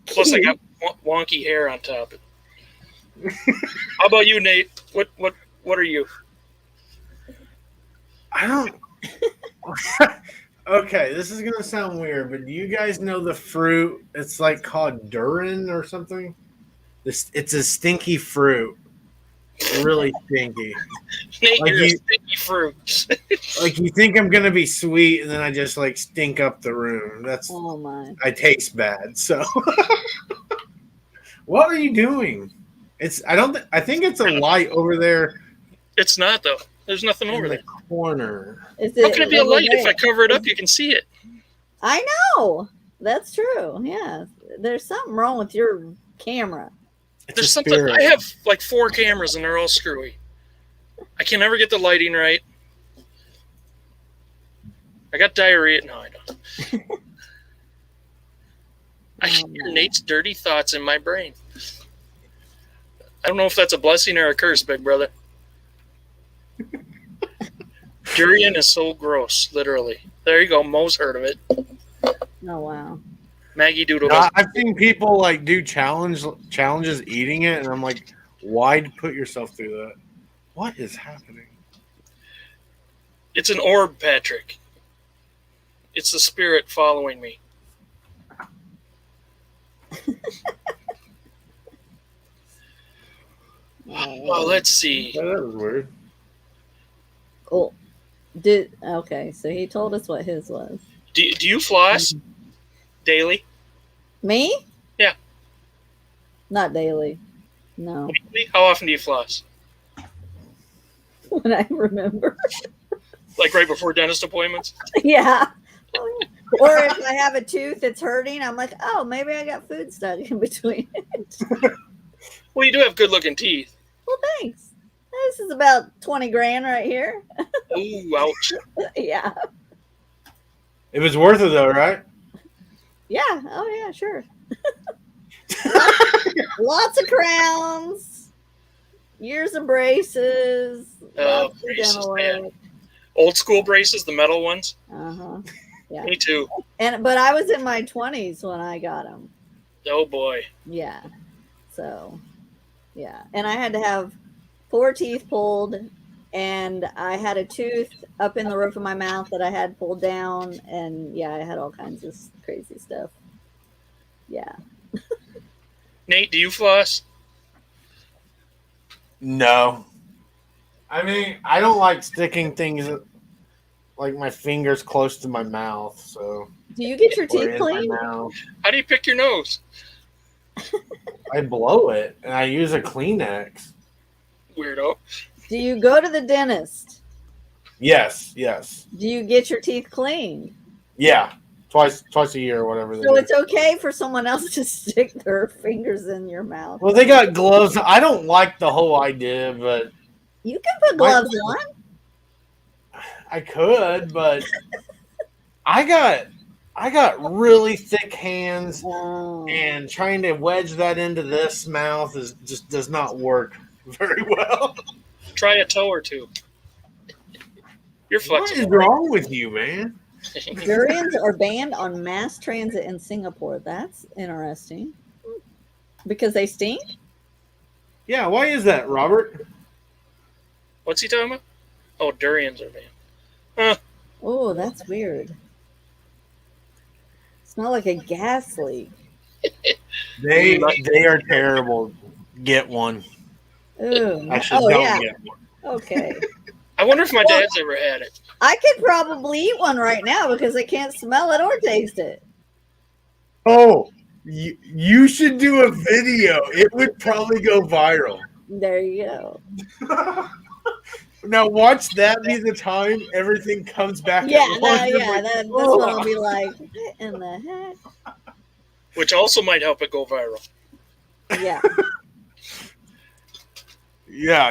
Plus, I got wonky hair on top. How about you, Nate? What are you? I don't. Okay, this is gonna sound weird, but do you guys know the fruit? It's like called durian or something. It's a stinky fruit. Really stinky. Nate, Like you're a sticky fruit. Like you think I'm gonna be sweet, and then I just like stink up the room. That's Oh my. I taste bad. So, what are you doing? I think it's a light over there It's not though. There's nothing in over the there. corner. How can it be a light? If I cover it up, you can see it. I know. That's true. Yeah. There's something wrong with your camera. There's something. I have like 4 cameras and they're all screwy. I can never get the lighting right. I got diarrhea. No, I don't. I hear Nate's dirty thoughts in my brain. I don't know if that's a blessing or a curse, big brother. Durian is so gross, literally. There you go. Mo's heard of it. Oh wow. Maggie Doodle. I've seen people like do challenges eating it, and I'm like, why put yourself through that? What is happening? It's an orb, Patrick. It's the spirit following me. Well, let's see. Yeah, that was weird. Cool. Okay, so he told us what his was. Do you floss daily? Me? Yeah. Not daily. No. Weekly? How often do you floss? When I remember. Like right before dentist appointments? Yeah. Or if I have a tooth that's hurting, I'm like, oh, maybe I got food stuck in between it. Well, you do have good-looking teeth. Well, thanks. This is about 20 grand right here. Ooh, ouch. Yeah. It was worth it though, right? Yeah. Oh, yeah, sure. Lots of crowns, years of braces, Oh, lots of braces, dental man. work. Old school braces, the metal ones. Uh-huh. Yeah. Me too. But I was in my 20s when I got them. Oh boy. Yeah. So, yeah. And I had to have 4 teeth pulled, and I had a tooth up in the roof of my mouth that I had pulled down, and yeah, I had all kinds of crazy stuff. Yeah. Nate, do you floss? No. I mean, I don't like sticking things like my fingers close to my mouth. So. Do you get your Or teeth in cleaned? my mouth. How do you pick your nose? I blow it and I use a Kleenex. Weirdo. Do you go to the dentist? Yes. Do you get your teeth cleaned? Yeah. Twice a year or whatever. So it's okay for someone else to stick their fingers in your mouth. Well, they got gloves. I don't like the whole idea, but You can put gloves on. I could, but I got really thick hands, Oh. and trying to wedge that into this mouth just does not work very well. Try a toe or two. You're What flexible. is wrong with you, man? Durians are banned on mass transit in Singapore. That's interesting. Because they stink? Yeah, why is that, Robert? What's he talking about? Oh, durians are banned. Huh. Oh, that's weird. Smell like a gas leak. They are terrible. Get one. Ooh. Actually, Oh, don't yeah. get one. Okay. I wonder if my dad's ever had it. I could probably eat one right now because I can't smell it or taste it. Oh, you should do a video. It would probably go viral. There you go. Now watch that be the time everything comes back. Yeah, at once. this one will be like, what in the heck? Which also might help it go viral. Yeah. Yeah,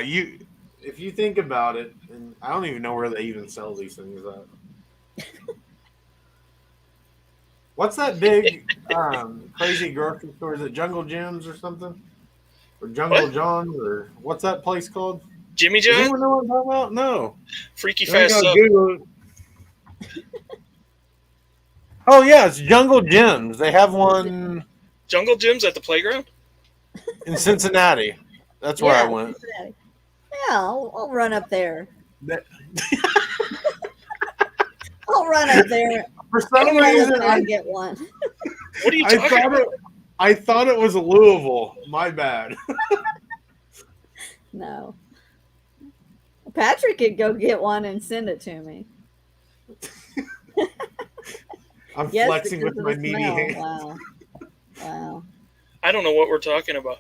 if you think about it, and I don't even know where they even sell these things at. What's that big crazy grocery store? Is it Jungle Gyms or something? Or Jungle What? John? Or what's that place called? Jimmy Does John? anyone know what I'm talking about? No. Freaky You ain't fast gotta up. Google it. Oh yeah, it's Jungle Gyms. They have one Jungle gyms at the playground? in Cincinnati. That's where I Yeah, went. Cincinnati. Yeah, I'll run up there. That- I'll run up there. For I'll some run up reason, there and get one. What are you I talking thought about? I thought it was Louisville. My bad. No. Patrick could go get one and send it to me. I'm Yes, flexing because with of my the meaty smell. hand. Wow. Wow. I don't know what we're talking about.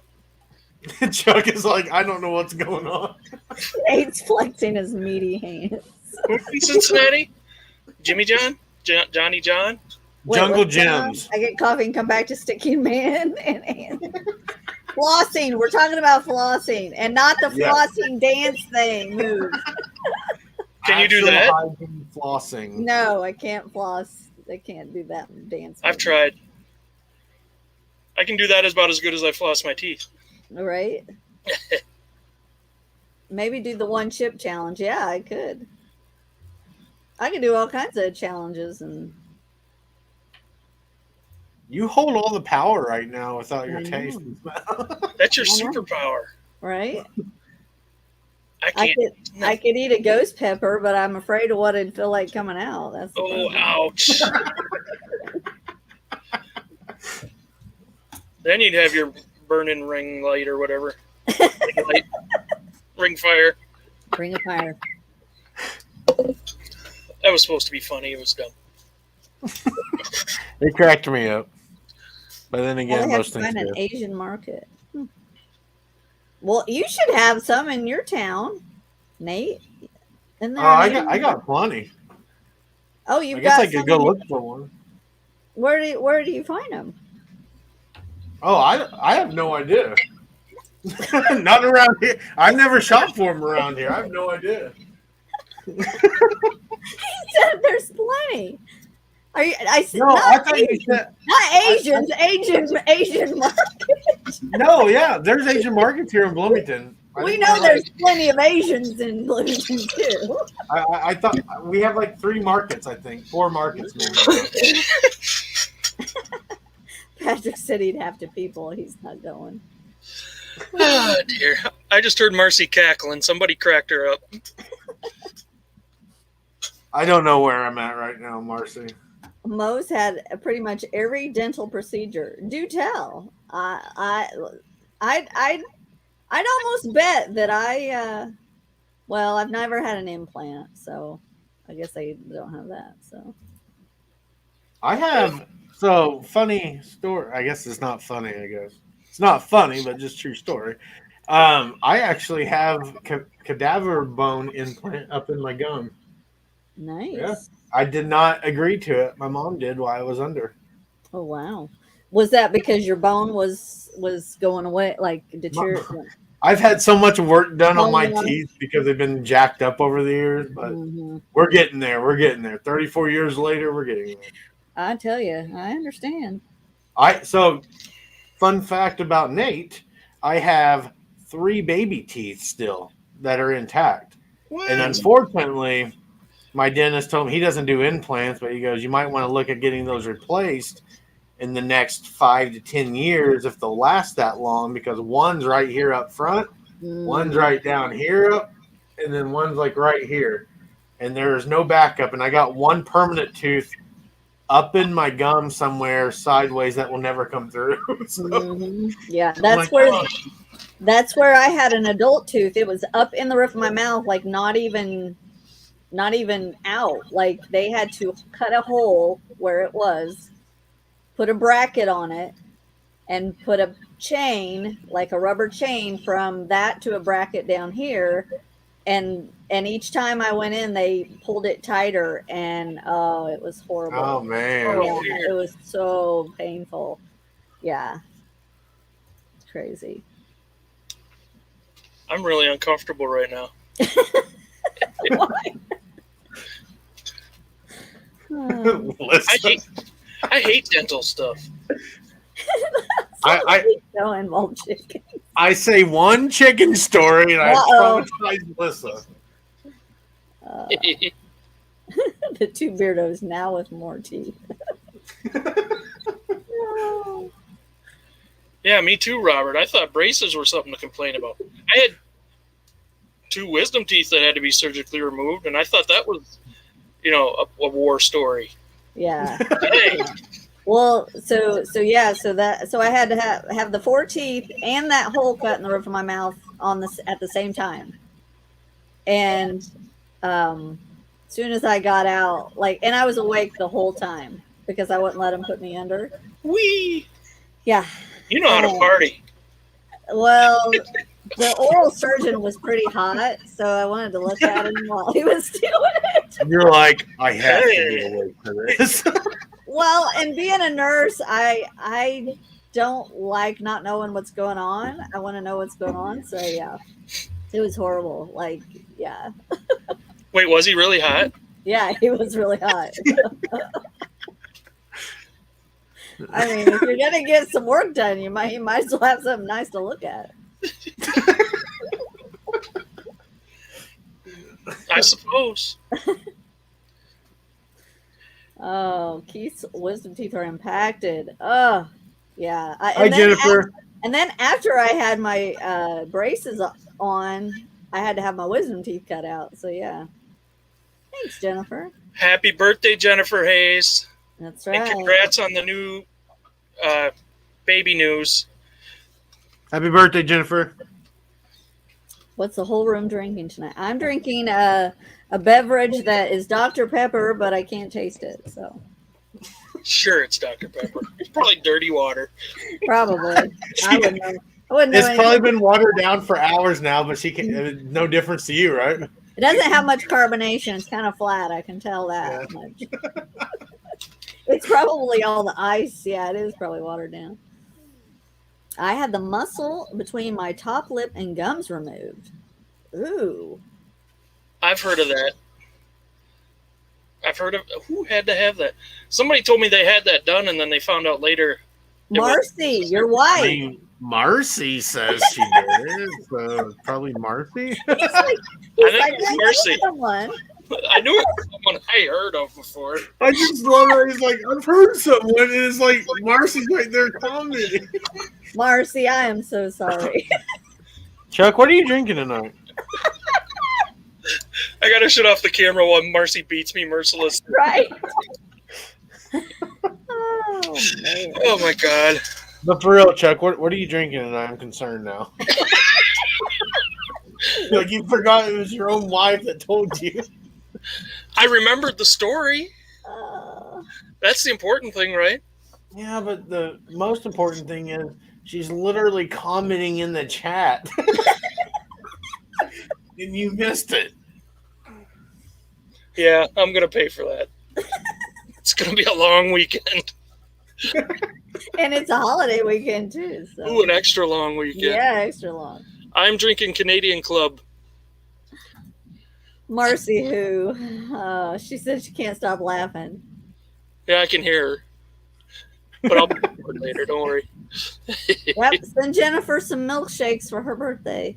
Chuck is like, I don't know what's going on. Nate's flexing his meaty hands. Who's from Cincinnati? Jimmy John? Johnny John? Wait, Jungle what's going on? Gyms. I get coffee and come back to Sticky Man and flossing. We're talking about flossing and not the Yeah. flossing dance thing. Move. Can you do Actual that? hygiene flossing. No, I can't floss. I can't do that dance. I've move. tried. I can do that about as good as I floss my teeth. Right? Maybe do the one chip challenge. Yeah, I could. I could do all kinds of challenges and You hold all the power right now without your I taste know. and smell. That's your I know. superpower. right. I I can't. could I could eat a ghost pepper, but I'm afraid of what it'd feel like coming out. That's the Oh, problem. ouch. Then you'd have your burning ring light or whatever. Ring fire. Bring a fire. That was supposed to be funny. It was dumb. It cracked me up. But then Well, again, they have most to things find an do. Asian market. Well, you should have some in your town, Nate. Isn't Oh, there an I Asian- got plenty. Oh, I you've guess got I could some go in your- look for one. Where do you find them? Oh, I have no idea. Not around here. I've never shopped for them around here. I have no idea. There's plenty. Are you? No, I thought you said not Asians. Asian market. no. Yeah, there's Asian markets here in Bloomington. We know there's plenty of Asians in Bloomington too. I thought we have like 3 markets. I think 4 markets. Maybe. Patrick said he'd have to people. He's not going. Oh, dear. I just heard Marcy cackling. Somebody cracked her up. I don't know where I'm at right now, Marcy. Mo's had pretty much every dental procedure. Do tell. I'd almost bet that well, I've never had an implant, so I guess I don't have that. So I have funny story. I guess it's not funny. I guess it's not funny, but just true story. I actually have cadaver bone implant up in my gum. nice. Yeah. I did not agree to it. My mom did while I was under. Oh wow. Was that because your bone was going away, like deteriorating? I've had so much work done on my Oh, yeah. teeth because they've been jacked up over the years, but Mhm. we're getting there. We're getting there. 34 years later, we're getting there. I tell you, I understand. So fun fact about Nate, I have 3 baby teeth still that are intact. What? And unfortunately, my dentist told me he doesn't do implants, but he goes, you might want to look at getting those replaced in the next 5 to 10 years if they'll last that long, because one's right here up front, one's right down here up, and then one's like right here. And there's no backup. And I got one permanent tooth up in my gum somewhere sideways that will never come through. So, Mhm. Yeah, I'm that's like, where oh. that's where I had an adult tooth. It was up in the roof of my mouth, like not even out. Like they had to cut a hole where it was, put a bracket on it, and put a chain, like a rubber chain, from that to a bracket down here. And each time I went in, they pulled it tighter, and oh, it was horrible. Oh, man. Yeah, it was so painful. Yeah, it's crazy. I'm really uncomfortable right now. Why? I I hate dental stuff. Don't involve chicken. I say one chicken story, and I traumatized Melissa. The two Beirdos now with more teeth. No. Yeah, me too, Robert. I thought braces were something to complain about. I had 2 wisdom teeth that had to be surgically removed, and I thought that was, a war story. Yeah. Hey. Well, so I had to have the 4 teeth and that hole cut in the roof of my mouth at the same time. And soon as I got out, and I was awake the whole time because I wouldn't let him put me under. Wee. Yeah. You know how to party. Well, the oral surgeon was pretty hot, so I wanted to look at him while he was doing it. You're like, I have to be awake for this. Well, and being a nurse, I don't like not knowing what's going on. I want to know what's going on. So yeah, it was horrible. Yeah. Wait, was he really hot? Yeah, he was really hot. I mean, if you're gonna get some work done, you might as well have something nice to look at. I suppose. Oh, Keith's wisdom teeth are impacted. Oh, yeah. Hi, Jennifer. And then after I had my braces on, I had to have my wisdom teeth cut out. So yeah. Thanks, Jennifer. Happy birthday, Jennifer Hayes. That's right. And congrats on the new baby news. Happy birthday, Jennifer. What's the whole room drinking tonight? I'm drinking a beverage that is Dr. Pepper, but I can't taste it. So sure, it's Dr. Pepper. It's probably dirty water. Probably. I wouldn't know. It's probably been watered down for hours now, but she can. No difference to you, right? It doesn't have much carbonation. It's kind of flat. I can tell that much. It's probably all the ice. Yeah, it is probably watered down. I had the muscle between my top lip and gums removed. Ooh. I've heard of that. Who had to have that? Somebody told me they had that done, and then they found out later. Marcy, your wife. I mean, Marcy says she did. So probably Marcy. I think it's Marcy. Someone. I knew it was someone I heard of before. I just love it. He's like, I've heard someone, and it's like Marcy's right there commenting. Marcy, I am so sorry. Chuck, what are you drinking tonight? I gotta shut off the camera while Marcy beats me merciless. Right. Oh, man. Oh my god. But for real, Chuck, what are you drinking tonight? I'm concerned now. Like you forgot it was your own wife that told you. I remembered the story. That's the important thing, right? Yeah, but the most important thing is she's literally commenting in the chat. And you missed it. Yeah, I'm going to pay for that. It's going to be a long weekend. And it's a holiday weekend, too. So. Ooh, an extra long weekend. Yeah, extra long. I'm drinking Canadian Club. Marcy, who? She said she can't stop laughing. Yeah, I can hear her. But I'll be bored later, don't worry. Yep, send Jennifer some milkshakes for her birthday.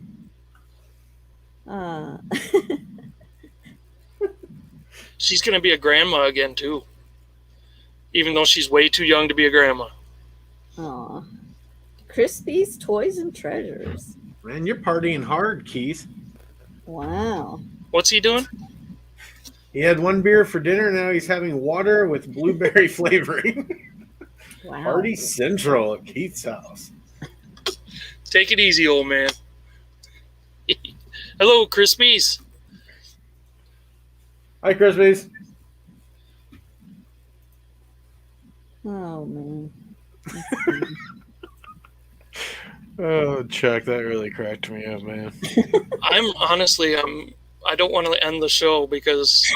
She's going to be a grandma again, too. Even though she's way too young to be a grandma. Aw. Crispy's Toys and Treasures. Man, you're partying hard, Keith. Wow. What's he doing? He had one beer for dinner. Now he's having water with blueberry flavoring. Wow. Party Central at Keith's house. Take it easy, old man. Hello, Crispies. Hi, Crispies. Oh, man. Oh, Chuck, that really cracked me up, man. I don't want to end the show because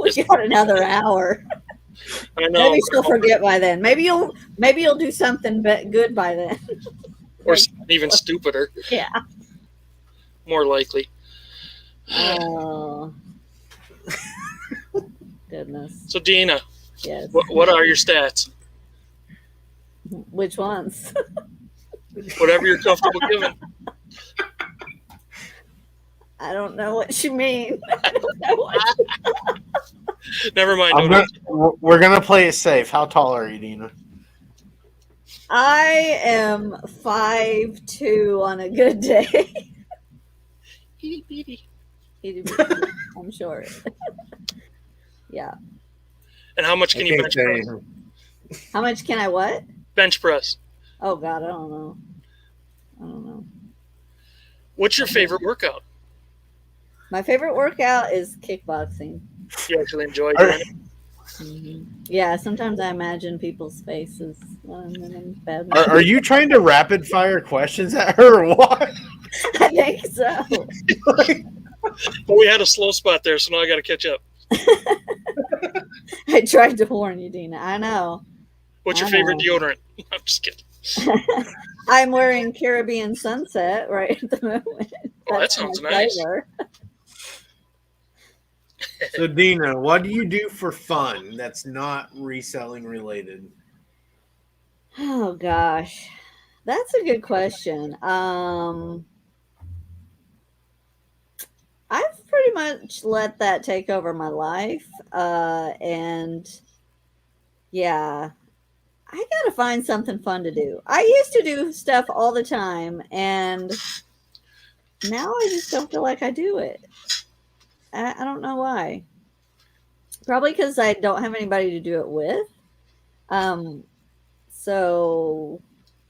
We got another hour. I know. Maybe she'll forget by then. Maybe you'll do something good by then. Or even stupider. Yeah. More likely. Oh. Goodness. So, Dina, Yes. What are your stats? Which ones? Whatever you're comfortable giving. I don't know what you mean. I don't know what Never mind. We're gonna play it safe. How tall are you, Dina? I am 5'2" on a good day. Itty bitty. I'm short. Yeah. And how much can you bench press? How much can I what? Bench press. Oh God, I don't know. I don't know. What's your favorite workout? My favorite workout is kickboxing. You actually enjoy doing it? Mm-hmm. Yeah, sometimes I imagine people's faces when I'm in bed. Are you trying to rapid fire questions at her or what? I think so. But we had a slow spot there, so now I got to catch up. I tried to warn you, Dina. I know. What's your favorite deodorant? I'm just kidding. I'm wearing Caribbean Sunset right at the moment. Oh, that sounds nice. So, Dina, what do you do for fun that's not reselling related? Oh gosh, that's a good question. I've pretty much let that take over my life, and yeah, I gotta find something fun to do. I used to do stuff all the time, and now I just don't feel like I do it. I don't know why. Probably because I don't have anybody to do it with. So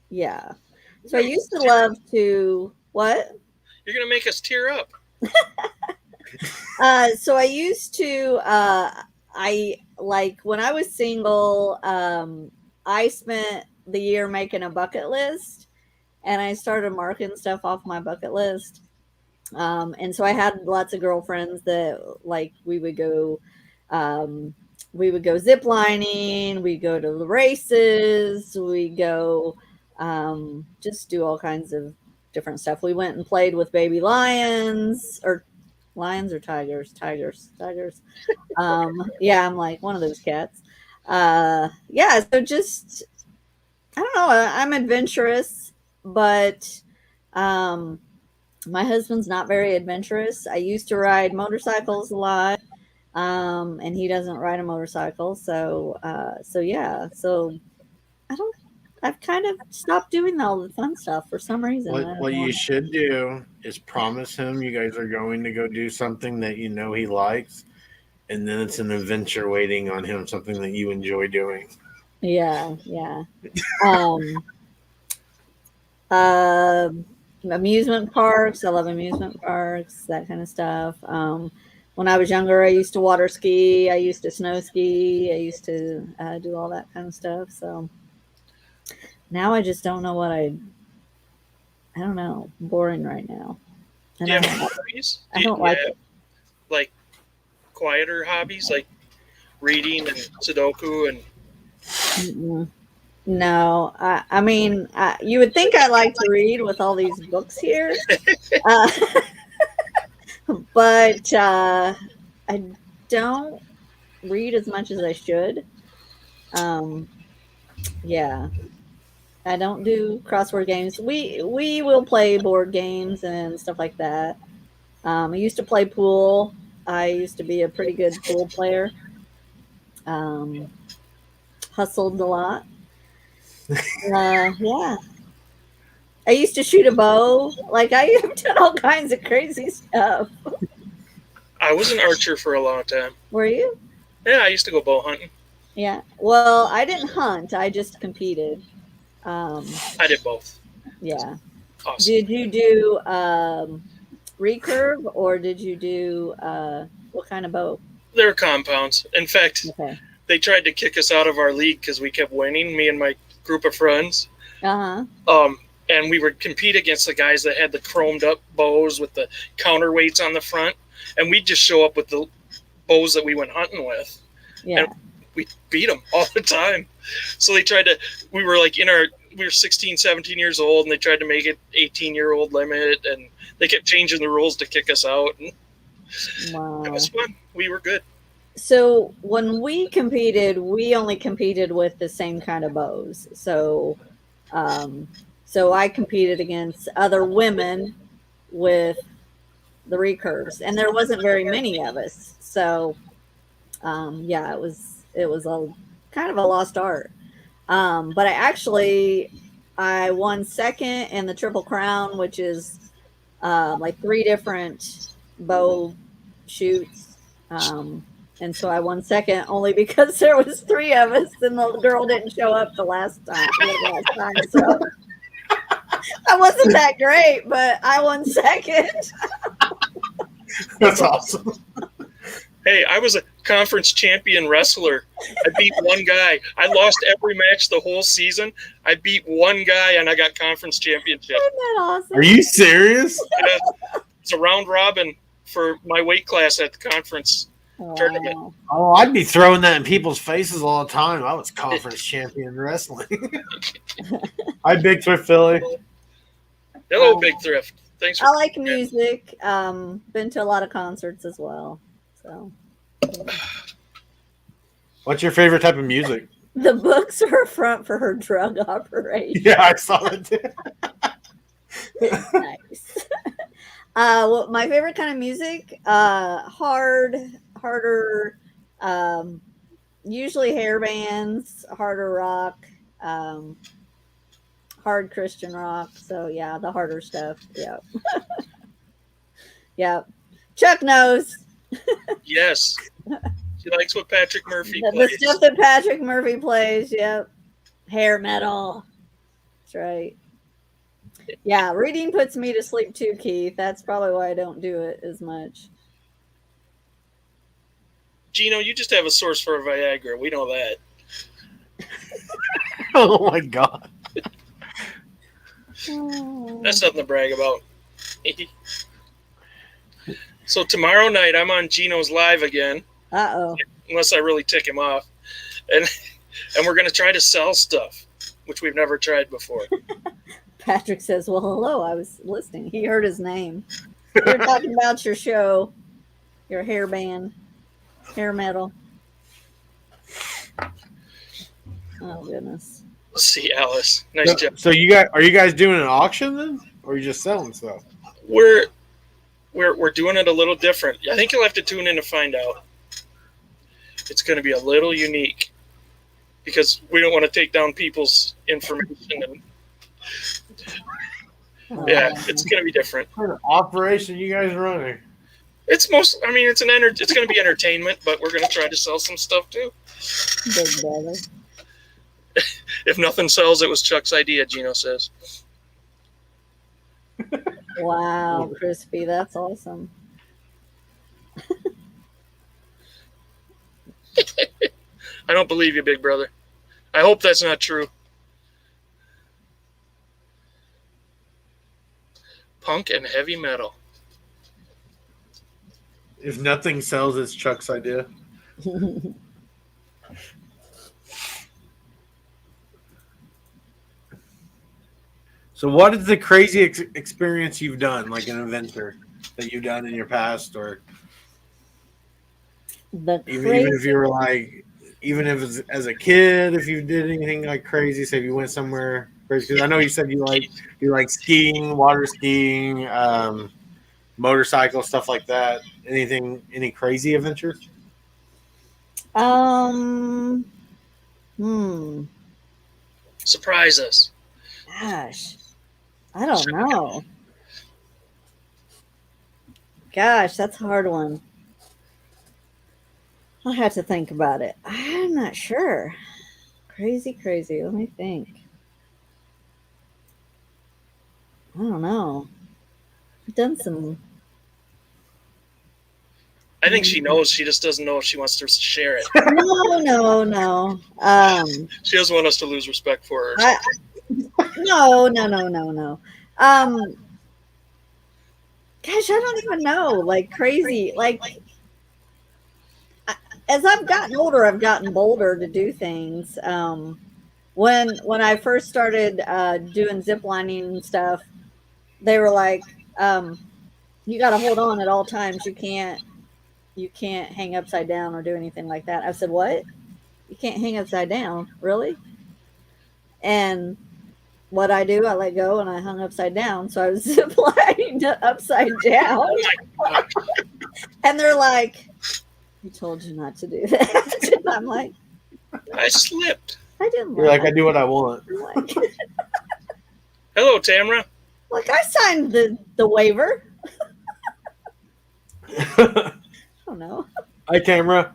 yeah. So I used to love to what? You're gonna make us tear up. So I used to I like when I was single, I spent the year making a bucket list, and I started marking stuff off my bucket list. And so I had lots of girlfriends that like we would go zip lining, we go to the races, we go just do all kinds of different stuff. We went and played with baby lions or tigers. Yeah, I'm like one of those cats. Yeah, so just I don't know, I'm adventurous, but my husband's not very adventurous. I used to ride motorcycles a lot, and he doesn't ride a motorcycle. So yeah. So I've kind of stopped doing all the fun stuff for some reason. What you should do is promise him you guys are going to go do something that you know he likes, and then it's an adventure waiting on him, something that you enjoy doing. Yeah. Amusement parks. I love amusement parks, that kind of stuff. When I was younger, I used to water ski. I used to snow ski. I used to do all that kind of stuff. So now I just don't know what I don't know. I'm boring right now. Do you have hobbies? I don't like it. Like quieter hobbies, like reading and Sudoku and. Mm-mm. No, I mean, you would think I like to read with all these books here, but I don't read as much as I should. Yeah, I don't do crossword games. We will play board games and stuff like that. I used to play pool. I used to be a pretty good pool player. Hustled a lot. Yeah. I used to shoot a bow. Like I have done all kinds of crazy stuff. I was an archer for a long time. Were you? Yeah, I used to go bow hunting. Yeah. Well, I didn't hunt. I just competed. I did both. Yeah. Awesome. Did you do recurve or did you do what kind of bow? They're compounds. In fact, Okay. They tried to kick us out of our league because we kept winning, me and my group of friends. Uh-huh. And we would compete against the guys that had the chromed up bows with the counterweights on the front. And we'd just show up with the bows that we went hunting with. Yeah. And we beat them all the time. So they tried to, we were 16, 17 years old, and they tried to make it 18-year-old limit. And they kept changing the rules to kick us out. And Wow. it was fun. We were good. So when we competed, we only competed with the same kind of bows. Um, so I competed against other women with the recurves, and there wasn't very many of us. So yeah, it was a kind of a lost art. But I won second in the Triple Crown, which is like three different bow shoots. And so I won second only because there was three of us, and the girl didn't show up the last time. So I wasn't that great, but I won second. That's awesome. Hey, I was a conference champion wrestler. I beat one guy. I lost every match the whole season. I beat one guy, and I got conference championship. Isn't that awesome? Are you serious? It's a round robin for my weight class at the conference tournament. Wow. Oh, I'd be throwing that in people's faces all the time. I was conference champion in wrestling. Hi, Big Thrift Philly. Hello, Big Thrift. Thanks for I like music. Been to a lot of concerts as well. So What's your favorite type of music? the books are a front for her drug operation. Yeah, I saw that too. Nice. Well, my favorite kind of music, harder, usually hair bands, harder rock, hard Christian rock. So yeah, the harder stuff. Yeah. Yeah. Chuck knows Yes. She likes what Patrick Murphy the plays. stuff that Patrick Murphy plays. Yep. Hair metal. That's right. Yeah, reading puts me to sleep too, Keith. That's probably why I don't do it as much. Gino, you just have a source for a Viagra. We know that. Oh my god. That's nothing to brag about. So tomorrow night, I'm on Gino's live again, Uh-oh. unless I really tick him off, and we're gonna try to sell stuff, which we've never tried before. Patrick says, well, hello, I was listening. He heard his name. You're talking about your show, your hair band, hair metal. Oh, goodness. Let's see, Alice. Nice job. So are you guys doing an auction then? Or are you just selling stuff? We're doing it a little different. I think you'll have to tune in to find out. It's going to be a little unique because we don't want to take down people's information. And yeah, it's going to be different. What kind of operation you guys running? It's going to be entertainment, but we're going to try to sell some stuff too. Big brother. If nothing sells, it was Chuck's idea, Gino says. Wow, Crispy, that's awesome. I don't believe you, big brother. I hope that's not true. Punk and heavy metal. If nothing sells, it's Chuck's idea. So what is the crazy experience you've done, like an inventor, that you've done in your past, or even if you were like, even if it's as a kid, if you did anything like crazy, say if you went somewhere crazy? Because I know you said you like skiing, water skiing, motorcycle, stuff like that. Any crazy adventures? Surprise us. Gosh, I don't know. Gosh, that's a hard one. I'll have to think about it. I'm not sure. Crazy. Let me think. I don't know. I've done some. I think she knows. She just doesn't know if she wants to share it. No. She doesn't want us to lose respect for her. No. Gosh, I don't even know. Like crazy. Like as I've gotten older, I've gotten bolder to do things. When I first started doing zip lining and stuff, they were like, "You got to hold on at all times. You you can't hang upside down or do anything like that. I said, what? You can't hang upside down? Really? And what I do, I let go and I hung upside down. So I was ziplining upside down. Oh my gosh. And they're like, we told you not to do that. And I'm like, I slipped. I didn't. You're like, I do what I want. Like, Hello, Tamara. like I signed the waiver. I don't know. Hi, Tamara.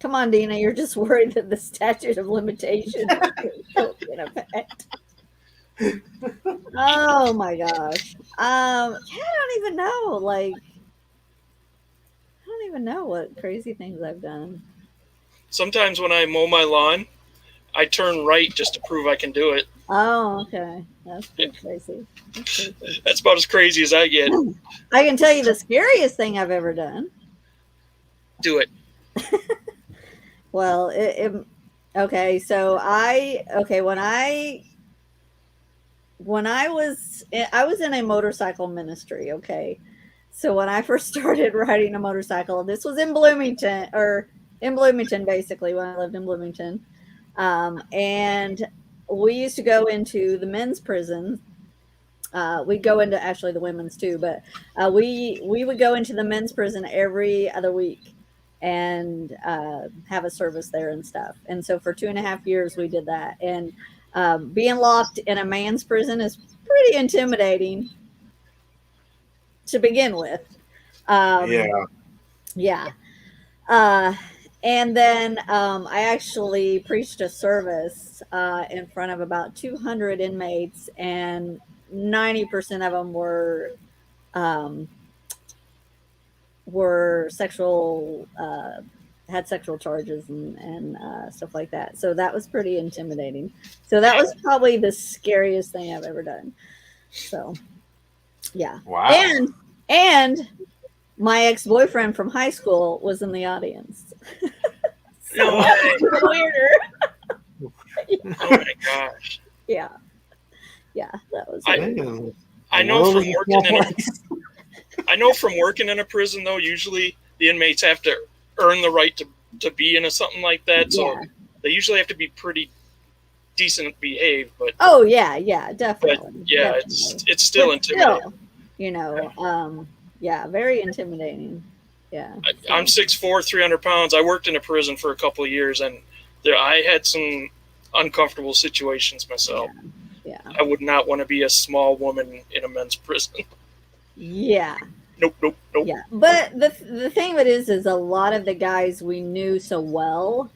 Come on, Dina. You're just worried that the statute of limitations will in effect. Oh my gosh. I don't even know. Like, I don't even know what crazy things I've done. Sometimes when I mow my lawn, I turn right just to prove I can do it. Oh, okay. That's pretty crazy. That's pretty crazy. That's about as crazy as I get. I can tell you the scariest thing I've ever done. Do it. Well, okay. So when I was in a motorcycle ministry. Okay, so when I first started riding a motorcycle, this was in Bloomington, basically when I lived in Bloomington, and we used to go into the men's prison. We'd go into actually the women's too, but we would go into the men's prison every other week and have a service there and stuff. And so for 2.5 years we did that. And being locked in a man's prison is pretty intimidating to begin with. Yeah. And then I actually preached a service in front of about 200 inmates, and 90% of them were sexual, had sexual charges and stuff like that. So that was pretty intimidating. So that was probably the scariest thing I've ever done. So, yeah. Wow. And my ex-boyfriend from high school was in the audience. No way. Weirder. Oh my gosh. Yeah. Yeah, that was I know from working in a prison though, usually the inmates have to earn the right to be in something like that. So they usually have to be pretty decent behaved, but oh yeah, definitely. But yeah, definitely. it's still intimidating. Still, you know, very intimidating. Yeah. I'm 6'4", 300 pounds. I worked in a prison for a couple of years, and I had some uncomfortable situations myself. Yeah. I would not want to be a small woman in a men's prison. Yeah. Nope. Yeah, but the thing of it is a lot of the guys we knew so well,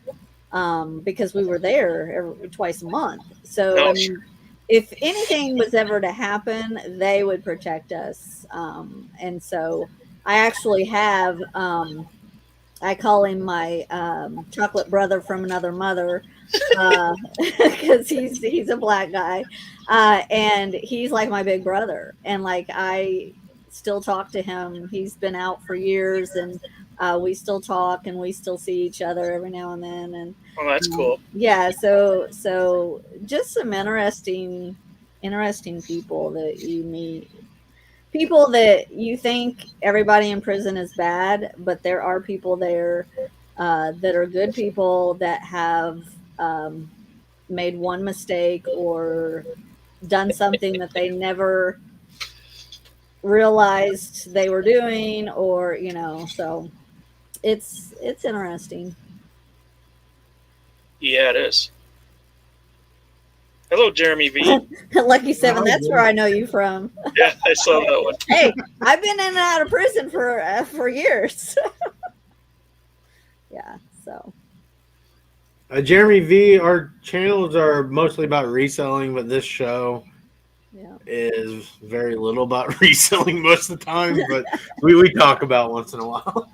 because we were there twice a month. So I mean, if anything was ever to happen, they would protect us. And so I actually have, I call him my chocolate brother from another mother, because he's a black guy, and he's like my big brother, and like I still talk to him. He's been out for years, and we still talk, and we still see each other every now and then. And oh, that's cool. Yeah, so just some interesting people that you meet. People that you think everybody in prison is bad, but there are people there that are good people that have made one mistake or done something that they never realized they were doing, or so it's interesting. Yeah, it is. Hello, Jeremy V. Lucky Seven, that's where I know you from. Yeah, I saw that one. Hey, I've been in and out of prison for years. Yeah, so Jeremy V, our channels are mostly about reselling, but this show is very little about reselling most of the time, but we talk about once in a while.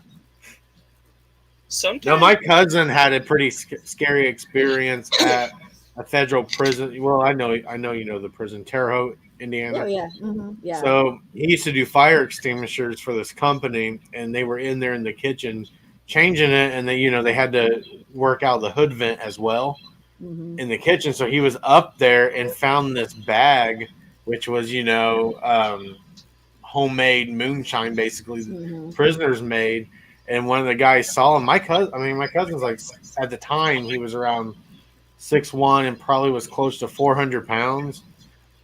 Sometimes. Now, my cousin had a pretty scary experience at a federal prison. Well, I know you know the prison, Terre Haute, Indiana. Oh yeah. Mm-hmm. Yeah. So he used to do fire extinguishers for this company, and they were in there in the kitchen changing it, and they had to work out the hood vent as well in the kitchen. So he was up there and found this bag, which was homemade moonshine, basically Mhm. prisoners made. And one of the guys saw him. My cousin's like, at the time he was around 6'1" and probably was close to 400 pounds.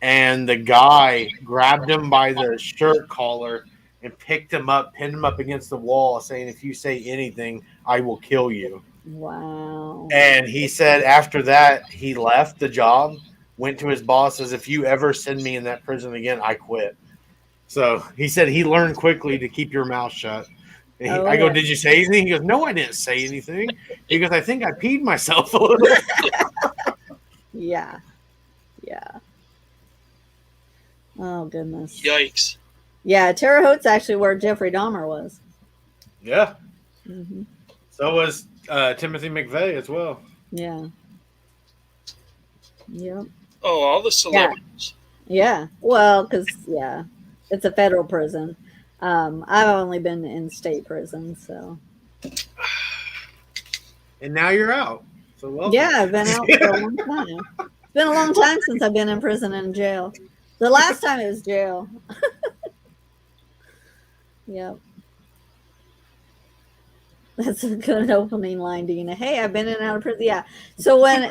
And the guy grabbed him by the shirt collar and picked him up, pinned him up against the wall, saying, "If you say anything, I will kill you." Wow. And he said after that, he left the job, went to his boss, says, "If you ever send me in that prison again, I quit." So he said he learned quickly to keep your mouth shut. Oh, I go, yeah. "Did you say anything?" He goes, "No, I didn't say anything." He goes, "I think I peed myself a little." Yeah. Yeah. Oh, goodness. Yikes. Yeah, Terre Haute's actually where Jeffrey Dahmer was. Yeah. Mm-hmm. So was Timothy McVeigh as well. Yeah. Yep. Oh, all the celebrities. Yeah. Well, because, yeah, it's a federal prison. I've only been in state prison, so. And now you're out. So welcome. Yeah, I've been out for a long time. It's been a long time since I've been in prison and jail. The last time it was jail. Yep. That's a good opening line, Dina. Hey, I've been in and out of prison. Yeah. So when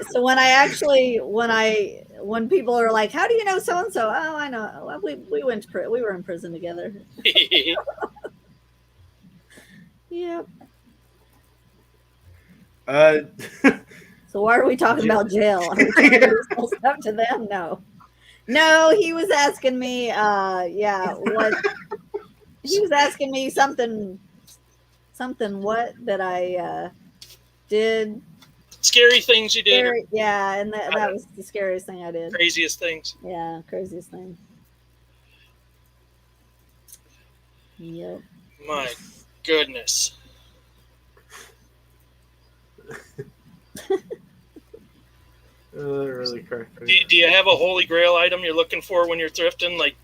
people are like, "How do you know so and so?" Oh, I know. Well, we went to we were in prison together. Yep. So why are we talking about jail? Are we talking about stuff to them? No. He was asking me. What he was asking me something. What that I did. Scary things you did. Yeah, and that was the scariest thing I did. Craziest things. Yeah, craziest thing. Yep. My goodness. That really cracked me. Do you have a holy grail item you're looking for when you're thrifting? Like,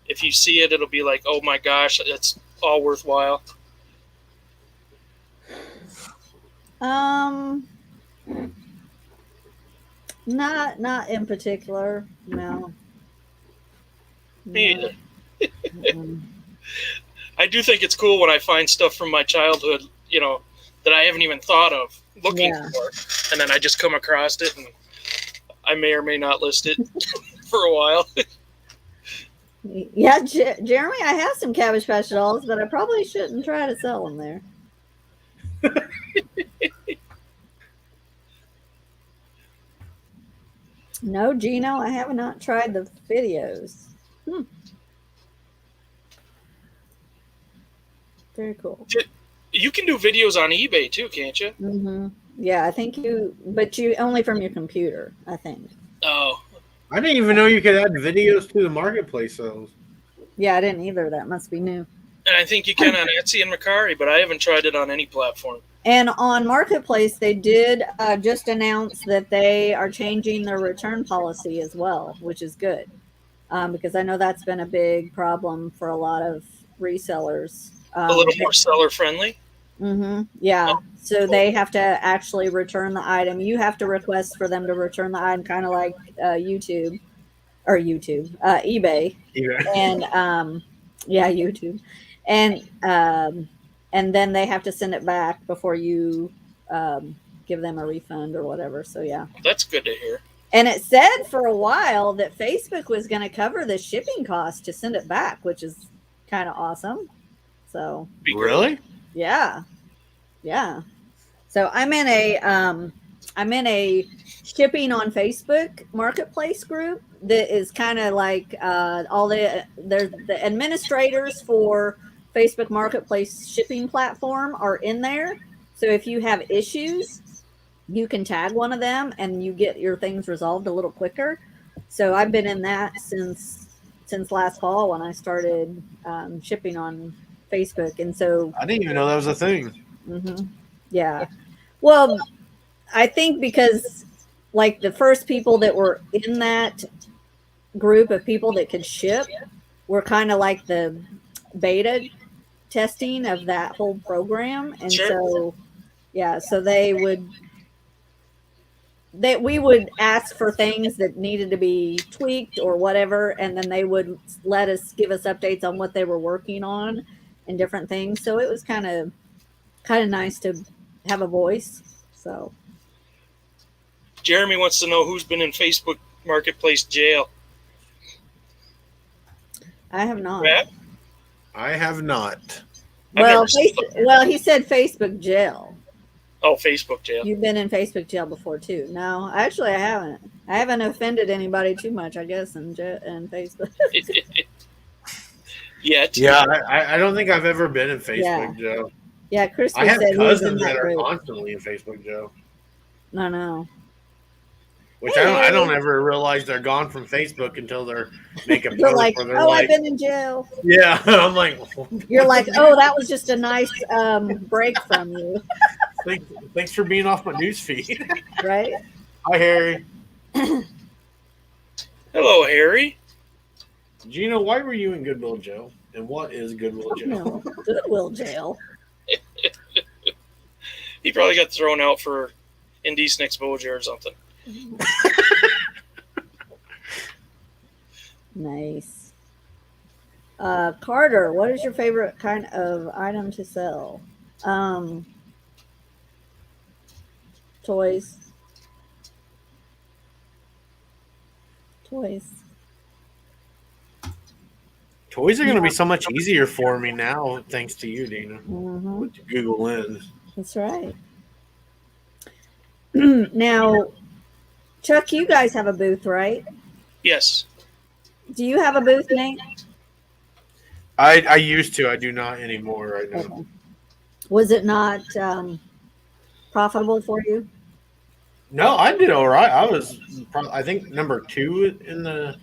if you see it, it'll be like, oh my gosh, it's all worthwhile. Not in particular. No. Me either. I do think it's cool when I find stuff from my childhood, that I haven't even thought of looking for, and then I just come across it, and I may or may not list it for a while. Yeah, Jeremy, I have some Cabbage Patch dolls, but I probably shouldn't try to sell them there. No, Gino, I have not tried the videos. Very cool. You can do videos on eBay too, can't you? Mm-hmm. Yeah, I think but you only from your computer, I think. Oh. I didn't even know you could add videos to the marketplace sales. Yeah, I didn't either. That must be new. And I think you can on Etsy and Mercari, but I haven't tried it on any platform. And on Marketplace, they did just announce that they are changing their return policy as well, which is good. Because I know that's been a big problem for a lot of resellers. A little more seller friendly? Mm-hmm. Yeah. So they have to actually return the item. You have to request for them to return the item, kind of like eBay. And YouTube. And then they have to send it back before you give them a refund or whatever. So yeah. That's good to hear. And it said for a while that Facebook was going to cover the shipping cost to send it back, which is kind of awesome. So really? Yeah. So I'm in a shipping on Facebook marketplace group that is kind of like the administrators for Facebook Marketplace shipping platform are in there. So if you have issues, you can tag one of them and you get your things resolved a little quicker. So I've been in that since last fall when I started shipping on Facebook. And so I didn't even know that was a thing. Mm-hmm. Yeah. Well, I think because like the first people that were in that group of people that could ship were kind of like the beta testing of that whole program. And so they would we would ask for things that needed to be tweaked or whatever, and then they would give us updates on what they were working on and different things. So it was kind of nice to have a voice. So Jeremy wants to know who's been in Facebook Marketplace jail. I have not. Matt? I have not. Well, he said Facebook jail. Oh, Facebook jail. You've been in Facebook jail before too. No, actually, I haven't. I haven't offended anybody too much, I guess, in Facebook. Yet. Yeah, I don't think I've ever been in Facebook jail. Yeah, Christy I have said cousins that that are group. constantly in Facebook jail. I know. Which I don't ever realize they're gone from Facebook until they're making You're posts like, where they're oh, like, I've been in jail. yeah. I'm like, You're like, oh, that was just a nice break from you, thanks for being off my news feed. right? Hi, Harry. Hello, Harry. Gina, why were you in Goodwill jail? And what is Goodwill jail? No, Goodwill jail. He probably got thrown out for indecent exposure or something. Nice. Carter, what is your favorite kind of item to sell? Toys. Toys are going to be so much easier for me now, thanks to you, Dina. Mm-hmm. With Google Lens. That's right. Now, Chuck, you guys have a booth, right? Yes. Do you have a booth, Nate? I used to. I do not anymore right now. Okay. Was it not profitable for you? No, I did all right. I was, I think, number 2 in the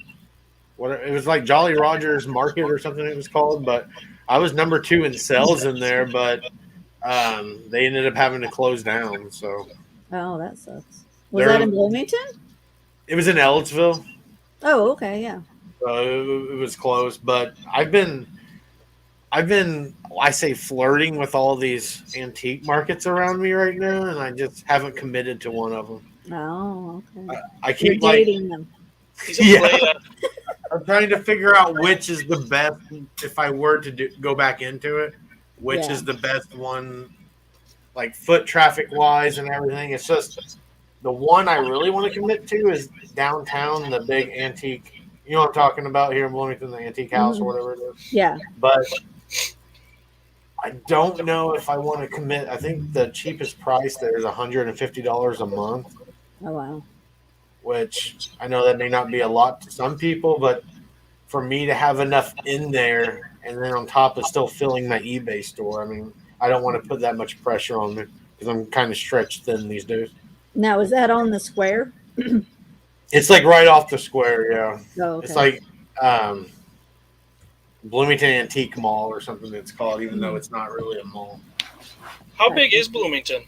it was like Jolly Rogers Market or something it was called, but I was number 2 in sales in there, but they ended up having to close down. So, oh, that sucks. Was that in Bloomington? It was in Ellettsville. Oh, okay, yeah. So it was close, but I've been, I say, flirting with all these antique markets around me right now, and I just haven't committed to one of them. Oh, okay. I keep You're dating them. Yeah. I'm trying to figure out which is the best. If I were to go back into it, which is the best one, like foot traffic wise and everything. It's just the one I really want to commit to is downtown, the big antique. You know what I'm talking about here in Bloomington, the antique house or whatever it is. Yeah. But I don't know if I want to commit. I think the cheapest price there is $150 a month. Oh, wow. Which I know that may not be a lot to some people, but for me to have enough in there and then on top of still filling my eBay store, I mean, I don't want to put that much pressure on me because I'm kind of stretched thin these days. Now, is that on the square? It's like right off the square, yeah. Oh, okay. It's like Bloomington Antique Mall or something it's called, even though it's not really a mall. How big is Bloomington?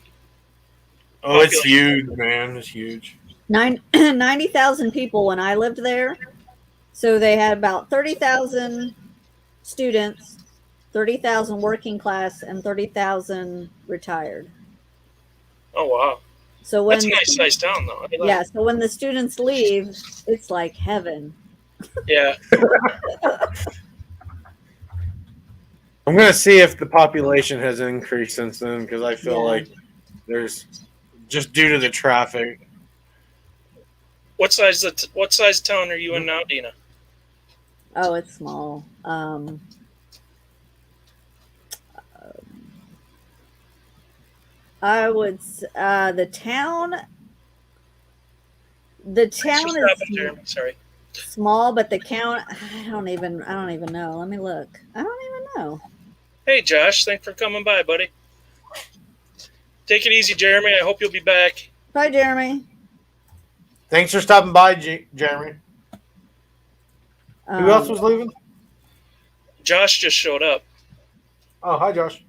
Oh, it's huge, man. It's huge. 90,000 people when I lived there. So they had about 30,000 students, 30,000 working class, and 30,000 retired. Oh, wow. So when that's a nice sized town, though. Yeah, so when the students leave, it's like heaven. Yeah. I'm going to see if the population has increased since then because I feel like there's just due to the traffic. What size town are you in now, Dina? Oh, it's small. I would the town is Sorry. small, but the count I don't even know. Let me look. I don't even know. Hey, Josh, thanks for coming by, buddy. Take it easy, Jeremy. I hope you'll be back. Bye, Jeremy. Thanks for stopping by, Jeremy. Who else was leaving? Josh just showed up. Oh, hi, Josh.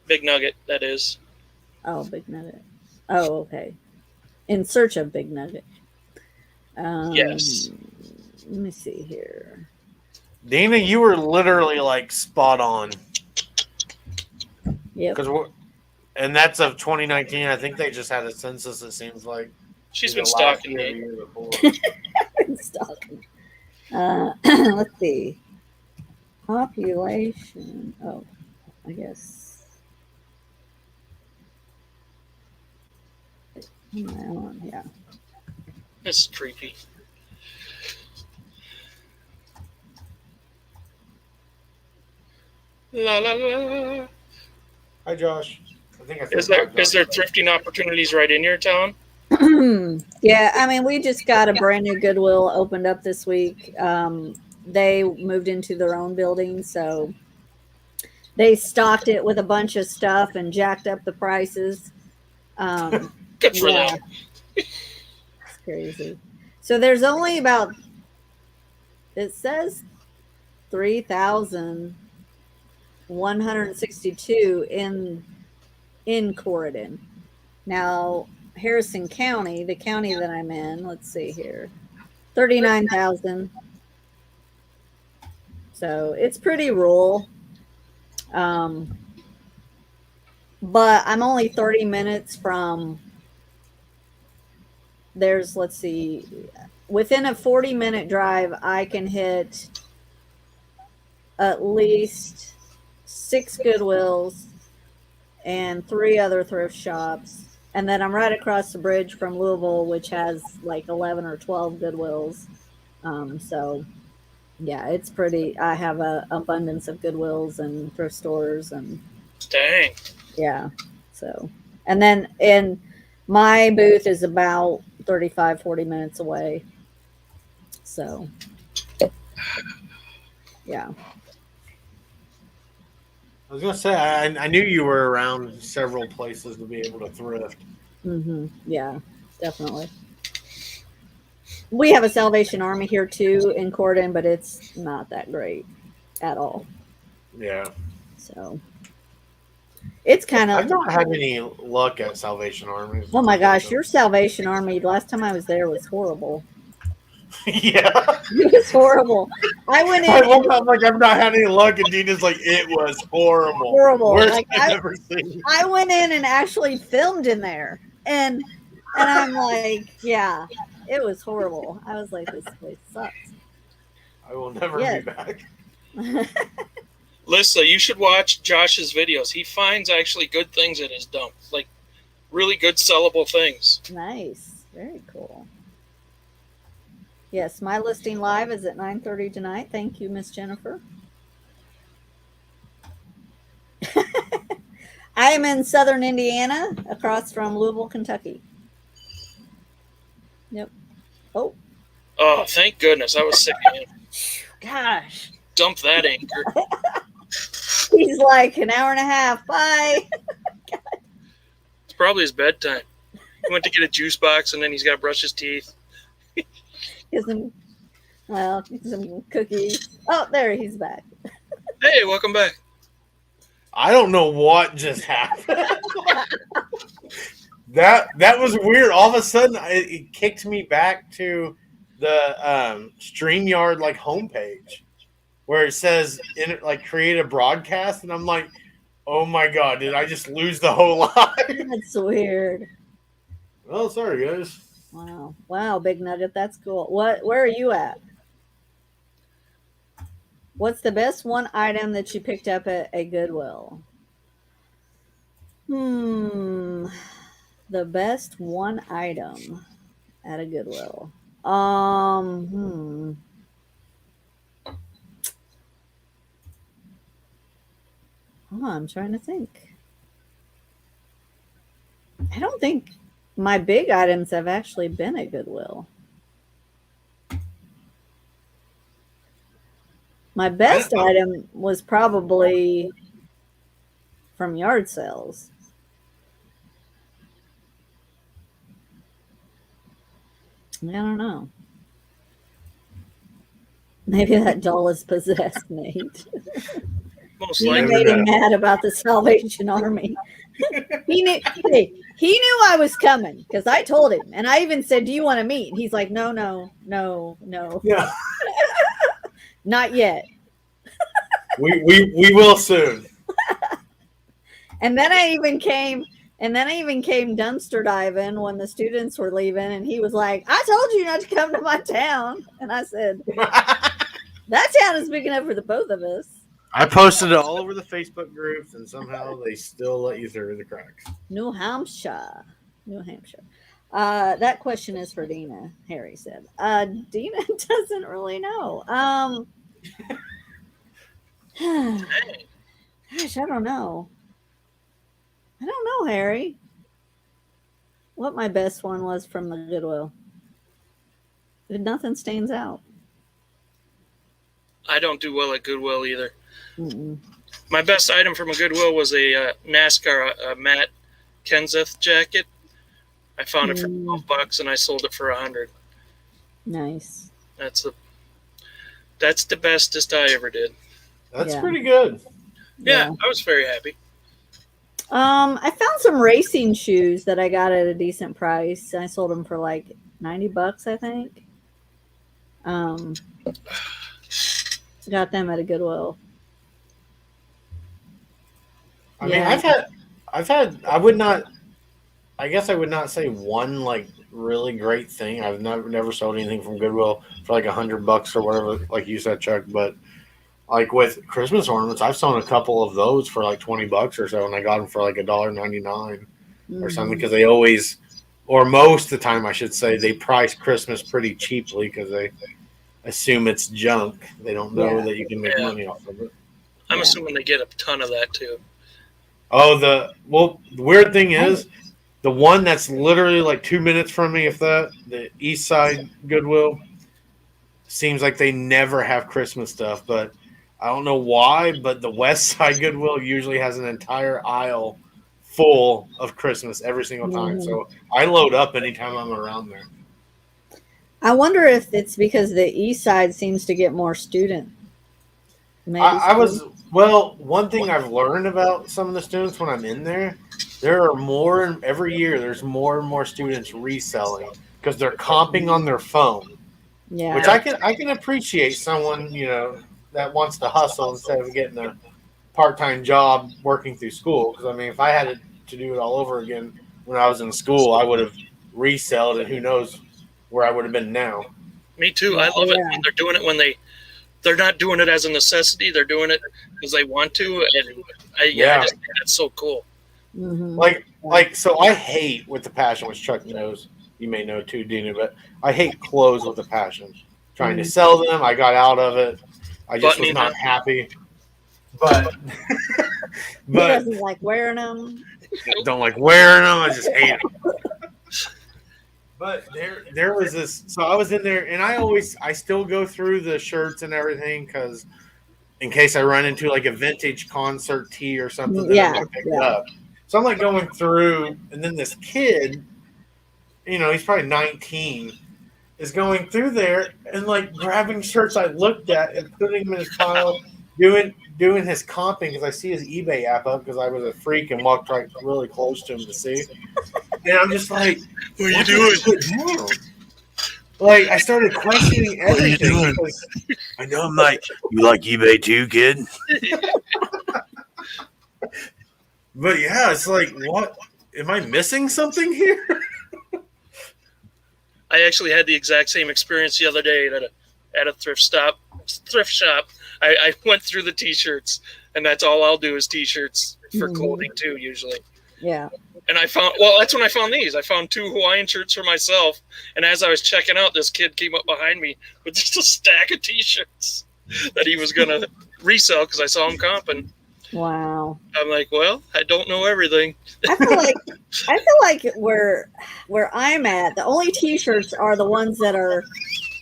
Big Nugget, that is. Oh, Big Nugget. Oh, okay. In search of Big Nugget. Yes. Let me see here. Dina, you were literally like spot on. Yep. Because And that's of 2019. I think they just had a census, it seems like. She's Either been last stalking year or me. the year before. Stalking. Let's see. Population. Oh, I guess. Am I on? Yeah. This is creepy. La la la. Hi, Josh. I think I said Is there hi, Josh. thrifting opportunities right in your town? Yeah, I mean, we just got a brand new Goodwill opened up this week. They moved into their own building, so they stocked it with a bunch of stuff and jacked up the prices. Good for Yeah, them. it's crazy. So there's only about, it says 3,162 in Corridon. Now, Harrison County, the county that I'm in, let's see here, 39,000. So it's pretty rural. But I'm only 30 minutes from, let's see, within a 40-minute drive, I can hit at least 6 Goodwills and 3 other thrift shops. And then I'm right across the bridge from Louisville, which has like 11 or 12 Goodwills. So yeah, it's pretty. I have an abundance of Goodwills and thrift stores, and Dang. yeah. So, and my booth is about 35, 40 minutes away. So, yeah. I was going to say, I knew you were around several places to be able to thrift. Yeah, definitely. We have a Salvation Army here too in Corydon, but it's not that great at all. Yeah. So it's kind I've of. not had any luck at Salvation Army. Oh my gosh, your Salvation Army! Last time I was there was horrible. Yeah. It was horrible. I went I in. woke up like I've not had any luck, and Dina's like, it was horrible. Horrible. Worst Like, I've ever seen. I went in and actually filmed in there, and I'm like, yeah, it was horrible. I was like, this place sucks. I will never Yes. be back. Lisa, you should watch Josh's videos. He finds actually good things at his dump, like really good sellable things. Nice, very cool. Yes, my listing live is at 9:30 tonight. Thank you, Miss Jennifer. I am in southern Indiana, across from Louisville, Kentucky. Yep. Oh. Oh, thank goodness. I was sick of him. Gosh. Dump that anchor. He's like an hour and a half. Bye. It's probably his bedtime. He went to get a juice box and then he's got to brush his teeth. Get some cookies. Oh, there, he's back. Hey, welcome back. I don't know what just happened. that was weird. All of a sudden, it kicked me back to the StreamYard like homepage where it says create a broadcast, and I'm like, oh my god, did I just lose the whole line? That's weird. Oh, sorry guys. Wow, Big Nugget, that's cool. Where are you at? What's the best one item that you picked up at a Goodwill? The best one item at a Goodwill. Oh, I'm trying to think. I don't think my big items have actually been at Goodwill. My best item was probably from yard sales. I don't know. Maybe that doll is possessed, Nate. Most He likely. made him mad about the Salvation Army. He knew I was coming because I told him, and I even said, "Do you want to meet?" And he's like, "No." Yeah. Not yet. We will soon. And then I even came dumpster diving when the students were leaving, and he was like, "I told you not to come to my town." And I said, "That town is big enough for the both of us." I posted it all over the Facebook groups, and somehow they still let you through the cracks. New Hampshire. That question is for Dina, Harry said. Dina doesn't really know. Gosh, I don't know. Harry. What my best one was from the Goodwill. Nothing stands out. I don't do well at Goodwill either. Mm-mm. My best item from a Goodwill was a NASCAR Matt Kenseth jacket. I found it for $12 and I sold it for $100. Nice. That's the bestest I ever did. That's pretty good. Yeah, I was very happy. I found some racing shoes that I got at a decent price. I sold them for like $90, I think. Got them at a Goodwill. I mean, I guess I would not say one like really great thing. I've never sold anything from Goodwill for like $100 or whatever, like you said, Chuck. But like with Christmas ornaments, I've sold a couple of those for like $20 or so, and I got them for like $1.99 or something, because they always, or most of the time, I should say, they price Christmas pretty cheaply because they assume it's junk. They don't know that you can make money off of it. I'm assuming they get a ton of that too. Oh, the weird thing is, the one that's literally like 2 minutes from me, if that, the East Side Goodwill, seems like they never have Christmas stuff, but I don't know why, but the West Side Goodwill usually has an entire aisle full of Christmas every single time. So I load up anytime I'm around there. I wonder if it's because the East Side seems to get more student. One thing I've learned about some of the students when I'm in there, there are more every year. There's more and more students reselling because they're comping on their phone. Yeah, which I can appreciate someone that wants to hustle instead of getting a part-time job working through school. Because I mean, if I had to do it all over again when I was in school, I would have resold, and who knows where I would have been now. Me too. I love it when they're doing it when they're not doing it as a necessity. They're doing it because they want to. And I just think that's so cool. Mm-hmm. So I hate with the passion, which Chuck knows. You may know too, Dina, but I hate clothes with a passion. Trying to sell them, I got out of it. I just was not happy. But he doesn't like wearing them. Don't like wearing them. I just hate them. But there was this. So I was in there, and I still go through the shirts and everything because in case I run into like a vintage concert tee or something that I'm gonna pick up. So I'm like going through, and then this kid, he's probably 19, is going through there and like grabbing shirts I looked at and putting them in his pile, doing his comping because I see his eBay app up because I was a freak and walked right really close to him to see. And I'm just like, what are you doing? Like, I started questioning everything. I know I'm like, you like eBay too, kid? But yeah, it's like, what? Am I missing something here? I actually had the exact same experience the other day at a thrift shop. I went through the T-shirts, and that's all I'll do is T-shirts for clothing too, usually. Yeah. And that's when I found these. I found 2 Hawaiian shirts for myself, and as I was checking out, this kid came up behind me with just a stack of T-shirts that he was gonna resell because I saw him comping. Wow. I'm like, well, I don't know everything. I feel like where I'm at, the only T-shirts are the ones that are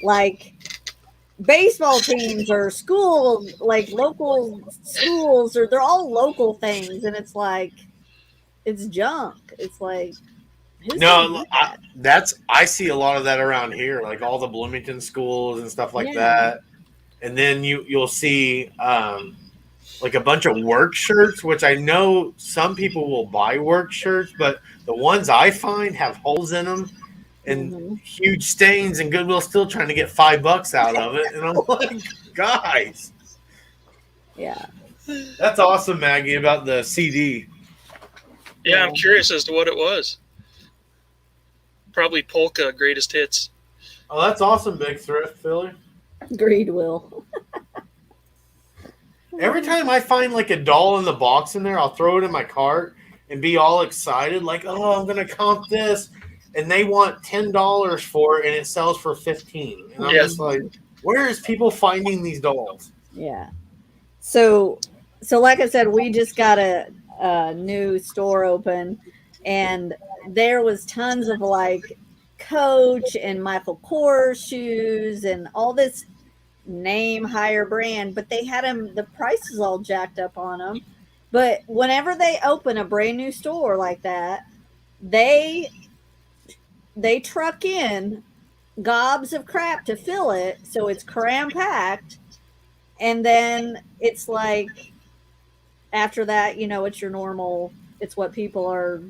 like baseball teams or school, like local schools, or they're all local things, and it's like it's junk. It's like I see a lot of that around here, like all the Bloomington schools and stuff like that, and then you'll see like a bunch of work shirts, which I know some people will buy work shirts, but the ones I find have holes in them and huge stains, and Goodwill's still trying to get $5 out of it. And I'm like, guys. Yeah. That's awesome, Maggie, about the CD. Yeah, I'm curious as to what it was. Probably Polka Greatest Hits. Oh, that's awesome, Big Thrift, Philly. Greed will. Every time I find like a doll in the box in there, I'll throw it in my cart and be all excited, like, "Oh, I'm gonna comp this," and they want $10 for it, and it sells for 15. And I'm Yeah. just like, "Where is people finding these dolls?" Yeah. So like I said, we just got a new store open, and there was tons of like Coach and Michael Kors shoes and all this name higher brand, but they had them, the prices all jacked up on them. But whenever they open a brand new store like that, they truck in gobs of crap to fill it, so it's cram packed. And then it's like, after that, it's your normal, it's what people are,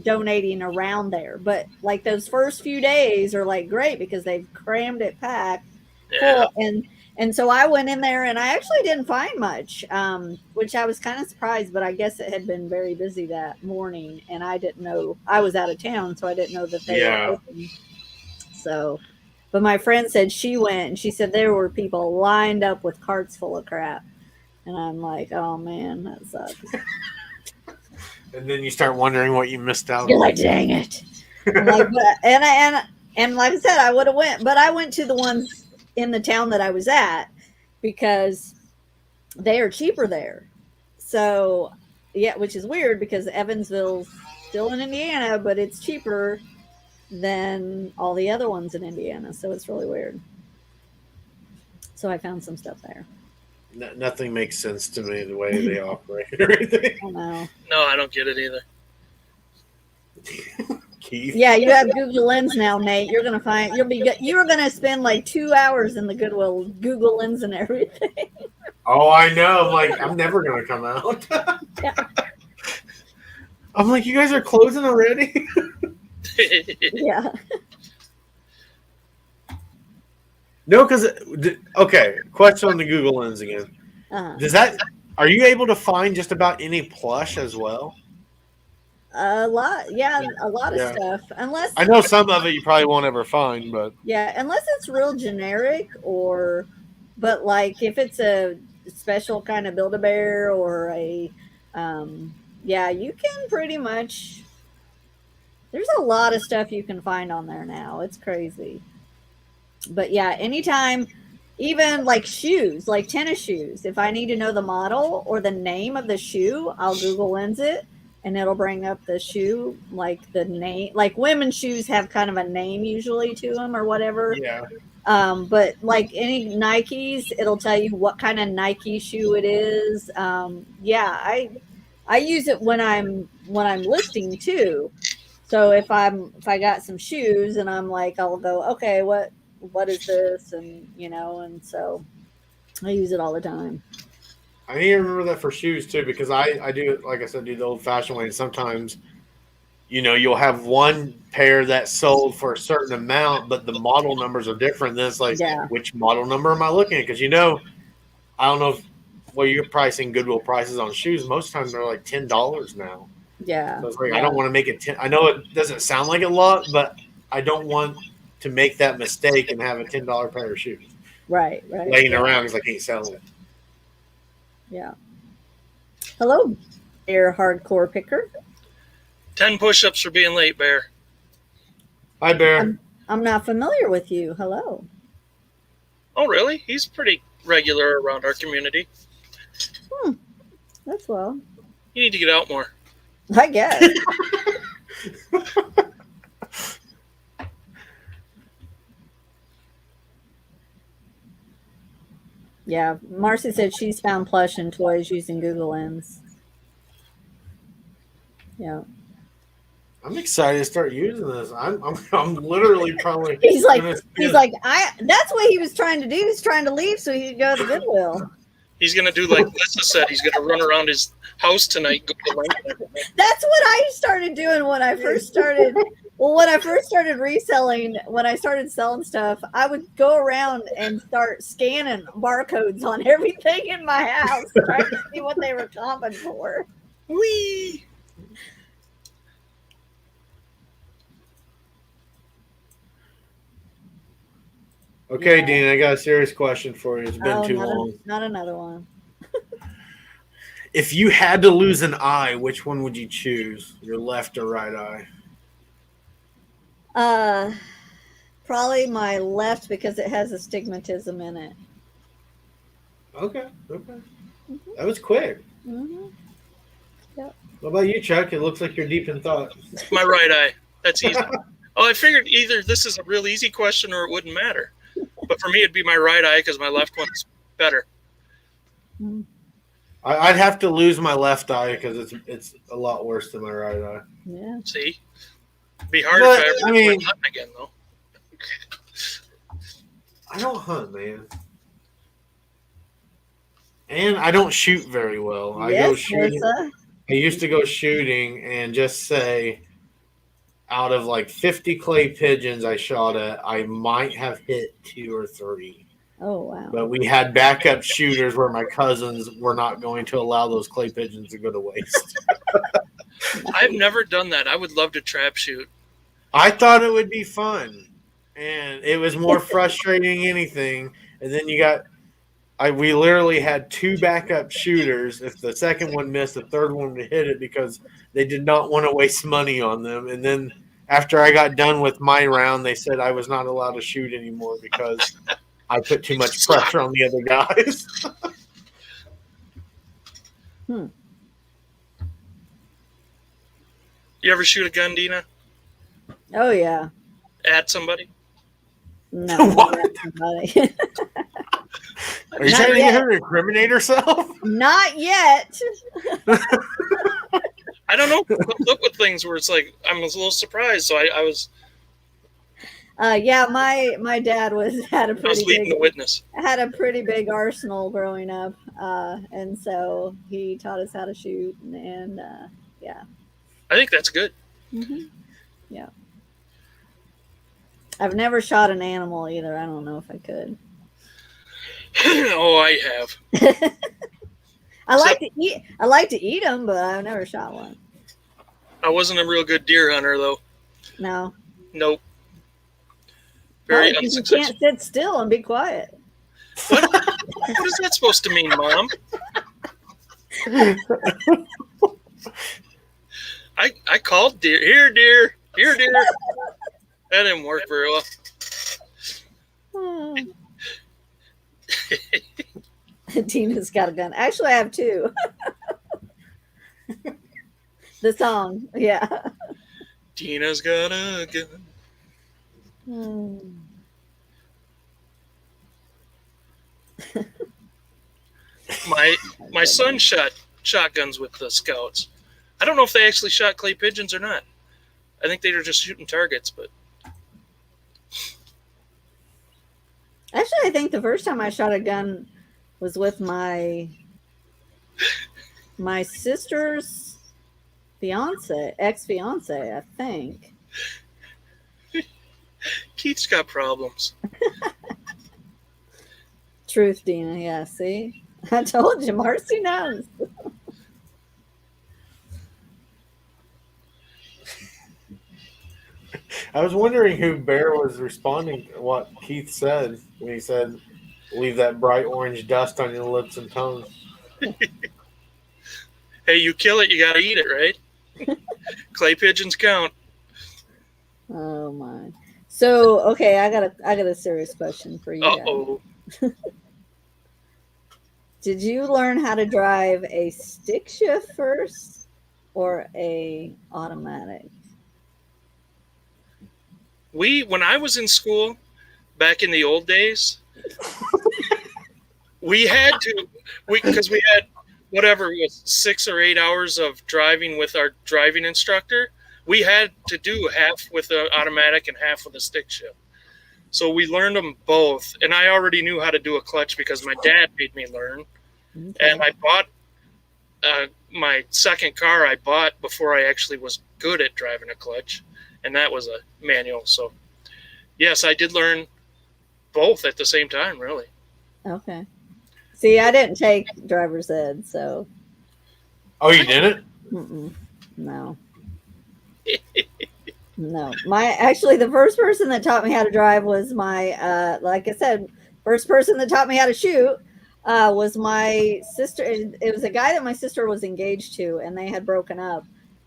donating around there. But like those first few days are like great because they've crammed it packed Yeah. full. And so I went in there and I actually didn't find much, which I was kind of surprised, but I guess it had been very busy that morning and I didn't know, I was out of town, so I didn't know that they were open. So, but my friend said she went and she said there were people lined up with carts full of crap. And I'm like, oh man, that sucks. And then you start wondering what you missed out You're on. like, dang it. I'm like, and like I said, I would have went, but I went to the ones in the town that I was at because they are cheaper there. So yeah, which is weird because Evansville's still in Indiana, but it's cheaper than all the other ones in Indiana. So it's really weird. So I found some stuff there. Nothing makes sense to me the way they operate or anything. I know. No, I don't get it either. Keith. Yeah, you have Google Lens now, Nate. You're gonna find you're gonna spend like 2 hours in the Goodwill Google Lens and everything. Oh, I know. I'm like, I'm never gonna come out. Yeah. I'm like, you guys are closing already? Yeah. No, because okay. Question on the Google Lens again. Are you able to find just about any plush as well? A lot of stuff. Unless I know some of it you probably won't ever find, but unless it's real generic but like if it's a special kind of Build-A-Bear or a you can pretty much, there's a lot of stuff you can find on there now. It's crazy. But yeah, anytime, even like shoes, like tennis shoes, if I need to know the model or the name of the shoe, I'll Google Lens it and it'll bring up the shoe, like the name. Like women's shoes have kind of a name usually to them or whatever. yeah. But like any Nikes, it'll tell you what kind of Nike shoe it is. I use it when I'm listing too. So if I got some shoes and I'm like, I'll go, okay, what is this? And and so I use it all the time. I need to remember that for shoes too, because I do, like I said, do the old fashioned way. And sometimes, you'll have one pair that's sold for a certain amount, but the model numbers are different. Then it's like, which model number am I looking at? Because I don't know if you're pricing Goodwill prices on shoes. Most times they're like $10 now. Yeah. So it's like, I don't want to make it 10. I know it doesn't sound like a lot, but I don't want to make that mistake and have a $10 pair of shoes right laying around because I can't sell it. Yeah. Hello, Bear Hardcore Picker. 10 push-ups for being late, Bear. Hi, Bear. I'm not familiar with you. Hello. Oh, really? He's pretty regular around our community. That's well. You need to get out more. I guess. Yeah, Marcy said she's found plush and toys using Google Lens. Yeah. I'm excited to start using this. I'm literally probably. He's like that's what he was trying to do. He was trying to leave so he could go to Goodwill. He's gonna do like Lisa said. He's gonna run around his house tonight. That's what I started doing when I first started. Well, when I first started reselling, when I started selling stuff, I would go around and start scanning barcodes on everything in my house, trying to see what they were comping for. Whee! Okay, Yeah. Dean, I got a serious question for you. It's been too long. Not another one. If you had to lose an eye, which one would you choose? Your left or right eye? Probably my left because it has astigmatism in it. Okay. Mm-hmm. That was quick. Mm-hmm. Yep. What about you, Chuck? It looks like you're deep in thought. My right eye. That's easy. Oh, I figured either this is a real easy question or it wouldn't matter. But for me, it'd be my right eye because my left one's better. I'd have to lose my left eye because it's a lot worse than my right eye. Yeah. See? It'd be hard But, if I ever went hunting again, though. I don't hunt, man. And I don't shoot very well. I go shooting. Marissa. I used to go shooting and just say out of like 50 clay pigeons I shot at, I might have hit 2 or 3. Oh, wow. But we had backup shooters where my cousins were not going to allow those clay pigeons to go to waste. I've never done that. I would love to trap shoot. I thought it would be fun. And it was more frustrating than anything. And then we literally had 2 backup shooters. If the second one missed, the third one would hit it because they did not want to waste money on them. And then after I got done with my round, they said I was not allowed to shoot anymore because I put too much pressure on the other guys. You ever shoot a gun, Dina? Oh, yeah. At somebody? No. What? Somebody. Are you Not trying to yet. get her to incriminate herself? Not yet. I don't know. Look with things where it's like I'm a little surprised. So I was Yeah, my dad had a pretty leading the witness. big arsenal growing up, and so he taught us how to shoot, and yeah. I think that's good. Mm-hmm. Yeah. I've never shot an animal either. I don't know if I could. Oh, I have. I like to eat them, but I've never shot one. I wasn't a real good deer hunter, though. No. Nope. Very Probably 'cause unsuccessful. You can't sit still and be quiet. What is that supposed to mean, Mom? I called deer. Here, deer. Here, deer. That didn't work very well. Tina's got a gun. Actually, I have 2. The song, yeah. Dina's got a gun. My son shot shotguns with the scouts. I don't know if they actually shot clay pigeons or not. I think they were just shooting targets, but Actually, I think the first time I shot a gun was with my sister's ex-fiance, I think. Keith's got problems. Truth, Dina. Yeah, see? I told you, Marcy knows. I was wondering who Bear was responding to what Keith said when he said, leave that bright orange dust on your lips and tongue. Hey, you kill it, you gotta eat it, right? Clay pigeons count. Oh my. So, okay, I got a serious question for you. Uh-oh. Did you learn how to drive a stick shift first or a automatic? When I was in school, back in the old days, because we had whatever it was 6 or 8 hours of driving with our driving instructor. We had to do half with the automatic and half with the stick shift. So we learned them both, and I already knew how to do a clutch because my dad made me learn. Okay. And I bought my second car I bought before I actually was good at driving a clutch, and that was a manual. So, yes, I did learn both at the same time, really. Okay. See, I didn't take driver's ed, so. Oh, you didn't? No. No, actually the first person that taught me how to drive was my like I said, first person that taught me how to shoot was my sister. It was a guy that my sister was engaged to, and they had broken up,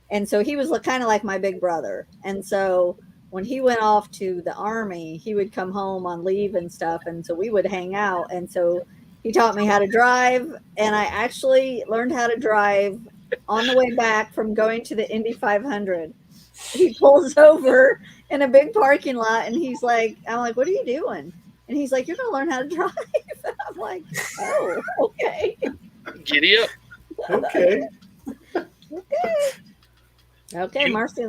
and so he was kind of like my big brother. And so when he went off to the army, he would come home on leave and stuff, and so we would hang out. And so he taught me how to drive, and I actually learned how to drive on the way back from going to the Indy 500. He pulls over in a big parking lot, and he's like, I'm like, what are you doing? And he's like, you're going to learn how to drive. I'm like, oh, okay. Giddy up. Okay. Okay, Marcy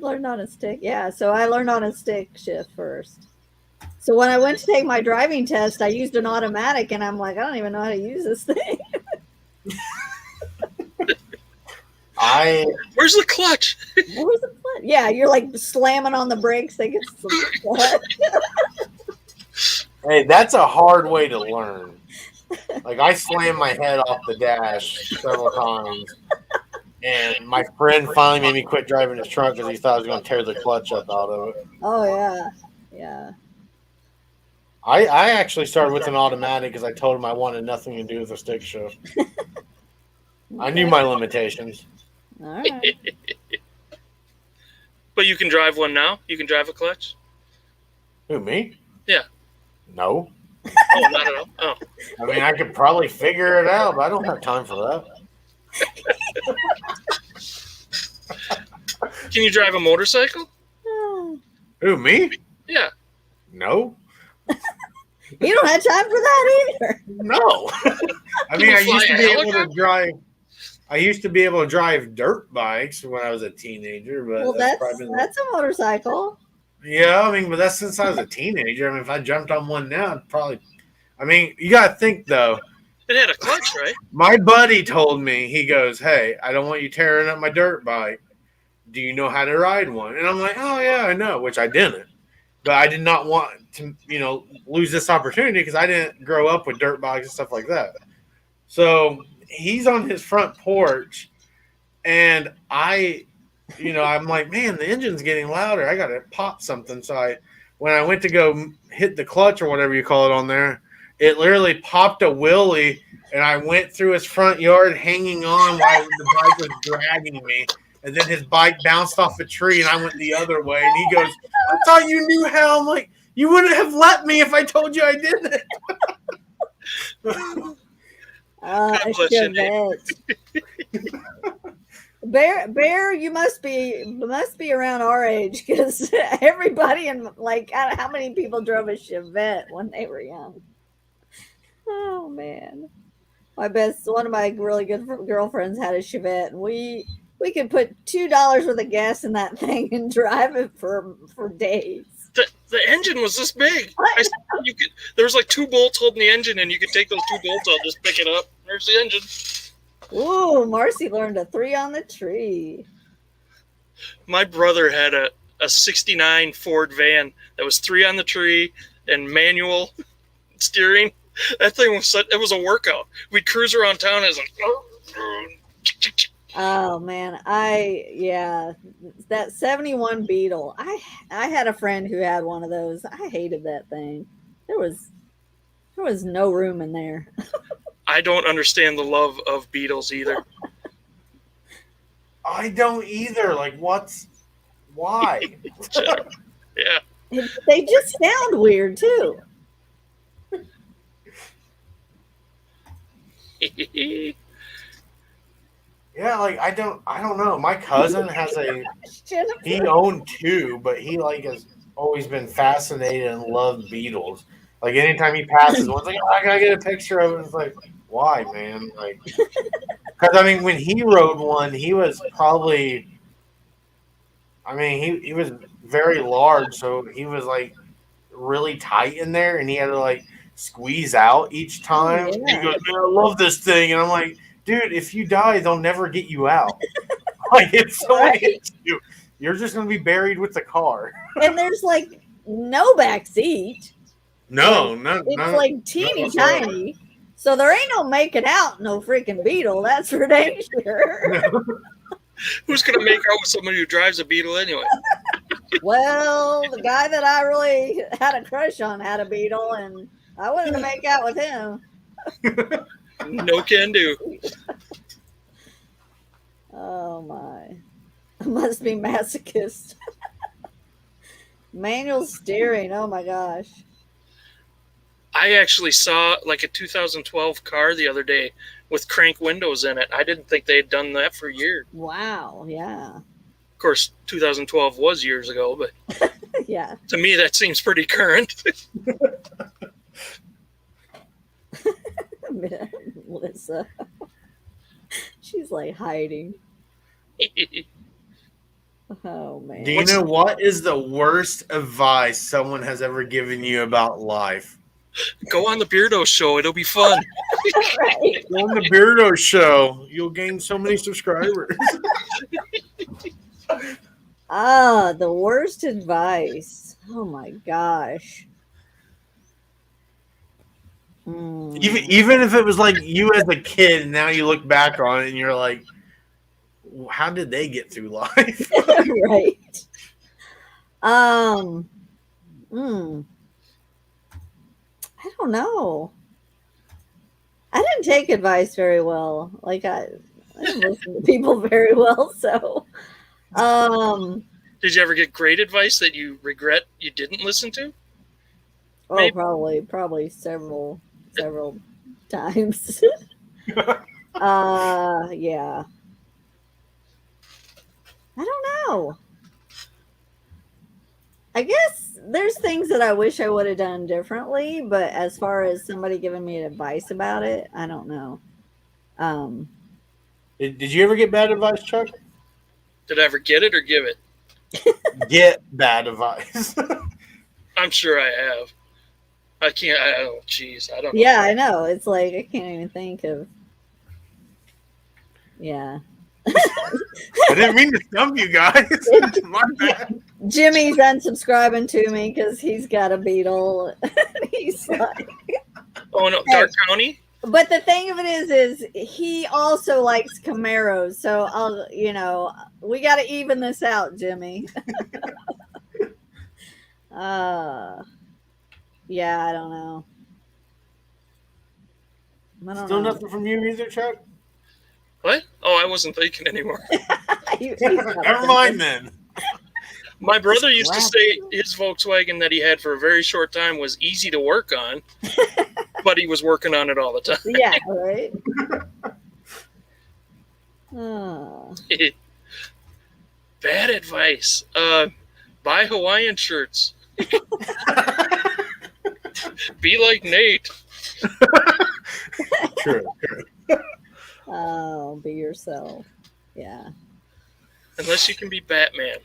learned on a stick. Yeah, so I learned on a stick shift first. So when I went to take my driving test, I used an automatic, and I'm like, I don't even know how to use this thing. Where's the clutch? Where's the clutch? Yeah, you're like slamming on the brakes. They get Hey, that's a hard way to learn. Like, I slammed my head off the dash several times, and my friend finally made me quit driving his truck because he thought I was going to tear the clutch up out of it. Oh, yeah. Yeah. I actually started with an automatic because I told him I wanted nothing to do with a stick shift. I knew my limitations. All right. But you can drive one now? You can drive a clutch? Who, me? Yeah. No. Oh, not at all. Oh. I mean, I could probably figure it out, but I don't have time for that. Can you drive a motorcycle? Who, me? Yeah. No. You don't have time for that either. No. I mean, I used to be able to drive. I used to be able to drive dirt bikes when I was a teenager, but Well, that's a motorcycle. Yeah, I mean, but that's since I was a teenager. I mean, if I jumped on one now, I'd probably. I mean, you got to think though. It had a clutch, right? My buddy told me, he goes, "Hey, I don't want you tearing up my dirt bike. Do you know how to ride one?" And I'm like, "Oh yeah, I know," which I didn't. But I did not want to, lose this opportunity because I didn't grow up with dirt bikes and stuff like that. So he's on his front porch, and I'm like, man, the engine's getting louder. I got to pop something. So when I went to go hit the clutch or whatever you call it on there, it literally popped a wheelie, and I went through his front yard hanging on while the bike was dragging me. And then his bike bounced off a tree, and I went the other way. And he goes, I thought you knew how. I'm like, you wouldn't have let me if I told you I didn't. A Chevette. Bear, you must be around our age because everybody how many people drove a Chevette when they were young? Oh man, one of my really good girlfriends had a Chevette, and we could put $2 worth of gas in that thing and drive it for days. The engine was this big. There was like 2 bolts holding the engine, and you could take those 2 bolts out, just pick it up. There's the engine. Ooh, Marcy learned a 3 on the tree. My brother had a 69 Ford van that was 3 on the tree and manual steering. That thing was a workout. We'd cruise around town as Oh man, that 71 Beetle. I had a friend who had one of those. I hated that thing. There was no room in there. I don't understand the love of Beetles either. I don't either. Like, why? Yeah. They just sound weird too. Yeah, like I don't know. My cousin has he owned 2, but he has always been fascinated and loved Beetles. Like anytime he passes one's like, oh, I gotta get a picture of it. It's like, why, man? Like, because I mean, when he rode one, he was probably, I mean, he was very large, so he was like really tight in there, and he had to like squeeze out each time. Oh, yeah. He goes, man, I love this thing, and I'm like, dude, if you die, they'll never get you out. Like, if someone hits you, you're just going to be buried with the car. And there's like no back seat. No, it's like teeny tiny. So there ain't no making out no freaking Beetle. That's for dang sure. Who's going to make out with somebody who drives a Beetle anyway? Well, the guy that I really had a crush on had a beetle, and I wanted to make out with him. No can do. Oh my. Must be masochist. Manual steering. Oh my gosh. I actually saw like a 2012 car the other day with crank windows in it. I didn't think they had done that for years. Wow. Yeah. Of course, 2012 was years ago, but Yeah. to me that seems pretty current. Melissa. She's like hiding. Oh man. Dina, what is the worst advice someone has ever given you about life? Go on the Beardo show. It'll be fun. Right. Go on the Beardo show. You'll gain so many subscribers. The worst advice. Oh my gosh. Even if it was like you as a kid, and now you look back on it and you're like, how did they get through life? Right. I don't know. I didn't take advice very well. Like I didn't listen to people very well. So, Did you ever get great advice that you regret you didn't listen to? oh, Maybe. probably several times. Yeah. I don't know. I guess there's things that I wish I would have done differently, but as far as somebody giving me advice about it, I don't know. Did you ever get bad advice, Chuck? Did I ever get it or give it? Get bad advice. I'm sure I have. I can't. I don't. Jeez, I don't know. Yeah, I know. It's like I can't even think of. Yeah. I didn't mean to stump you guys. My bad. Jimmy's unsubscribing to me because he's got a beetle. He's like, Oh no, Dark County. but the thing of it is he also likes Camaros. So we got to even this out, Jimmy. Yeah, I don't know. I don't Still know. nothing from you either, Chuck? What? Oh, I wasn't thinking anymore. He's not Never mind then. My brother used to say his Volkswagen that he had for a very short time was easy to work on, but he was working on it all the time. Yeah, right. Oh. Bad advice. Buy Hawaiian shirts. Be like Nate. True. Oh, be yourself. Yeah, Unless you can be Batman.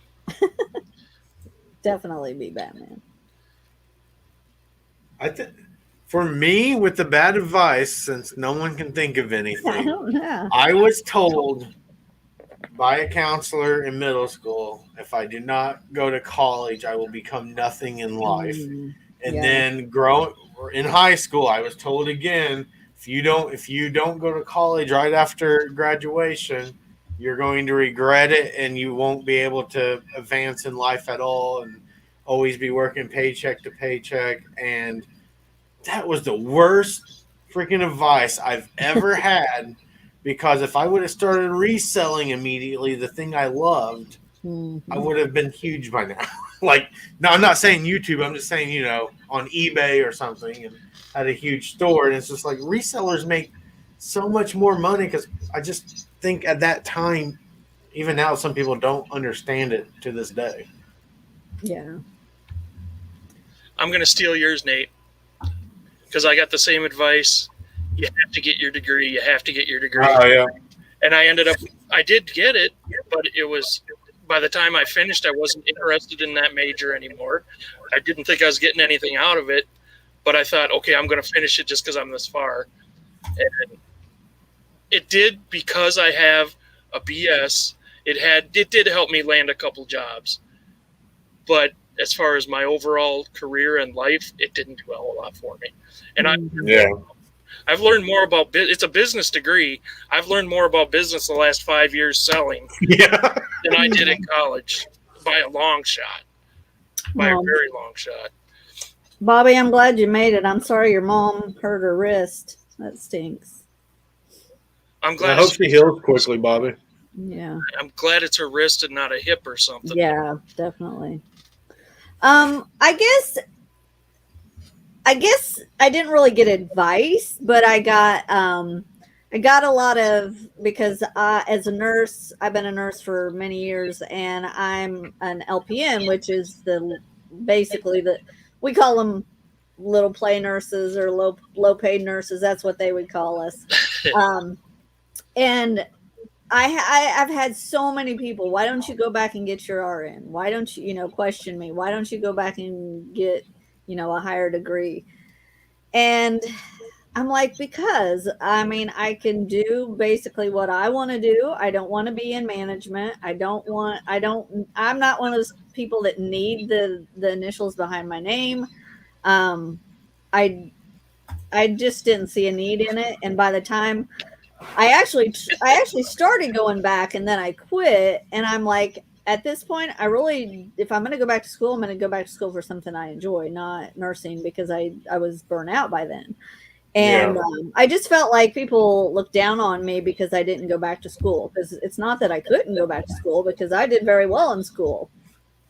definitely be Batman. I think for me, with the bad advice, since no one can think of I anything, don't know. I was told by a counselor in middle school, if I do not go to college, I will become nothing in life. And Yeah. then in high school, I was told again, if you don't go to college right after graduation, you're going to regret it and you won't be able to advance in life at all and always be working paycheck to paycheck. And that was the worst freaking advice I've ever had, because if I would have started reselling immediately the thing I loved, I would have been huge by now. Like, no, I'm not saying YouTube. I'm just saying, on eBay or something, and had a huge store. And it's just like resellers make so much more money, because I just think at that time, even now, some people don't understand it to this day. Yeah. I'm going to steal yours, Nate, because I got the same advice. You have to get your degree. You have to get your degree. Oh, yeah. And I did get it, but it was, by the time I finished, I wasn't interested in that major anymore. I didn't think I was getting anything out of it, but I thought, okay, I'm going to finish it just because I'm this far. And it did, because I have a BS. It did help me land a couple jobs, but as far as my overall career and life, it didn't do a whole lot for me. And I've learned more about it's a business degree. I've learned more about business the last 5 years selling than I did in college by a long shot. by a Well, very long shot. Bobby, I'm glad you made it. I'm sorry your mom hurt her wrist. That stinks. I'm I glad. hope she heals quickly, Bobby. Yeah. I'm glad it's her wrist and not a hip or something. Yeah, definitely. I guess I didn't really get advice, but I got a lot of, because as a nurse, I've been a nurse for many years, and I'm an LPN, which is basically we call them little play nurses or low paid nurses. That's what they would call us. Um, and I've had so many people. Why don't you go back and get your RN? Why don't you, question me? Why don't you go back and get, a higher degree? And I'm like, because I mean, I can do basically what I want to do. I don't want to be in management. I'm not one of those people that need the initials behind my name. Um, I, I just didn't see a need in it. And by the time I actually started going back, and then I quit. And I'm like, at this point, if I'm going to go back to school, I'm going to go back to school for something I enjoy, not nursing, because I was burnt out by then. And I just felt like people looked down on me because I didn't go back to school. Because it's not that I couldn't go back to school, because I did very well in school,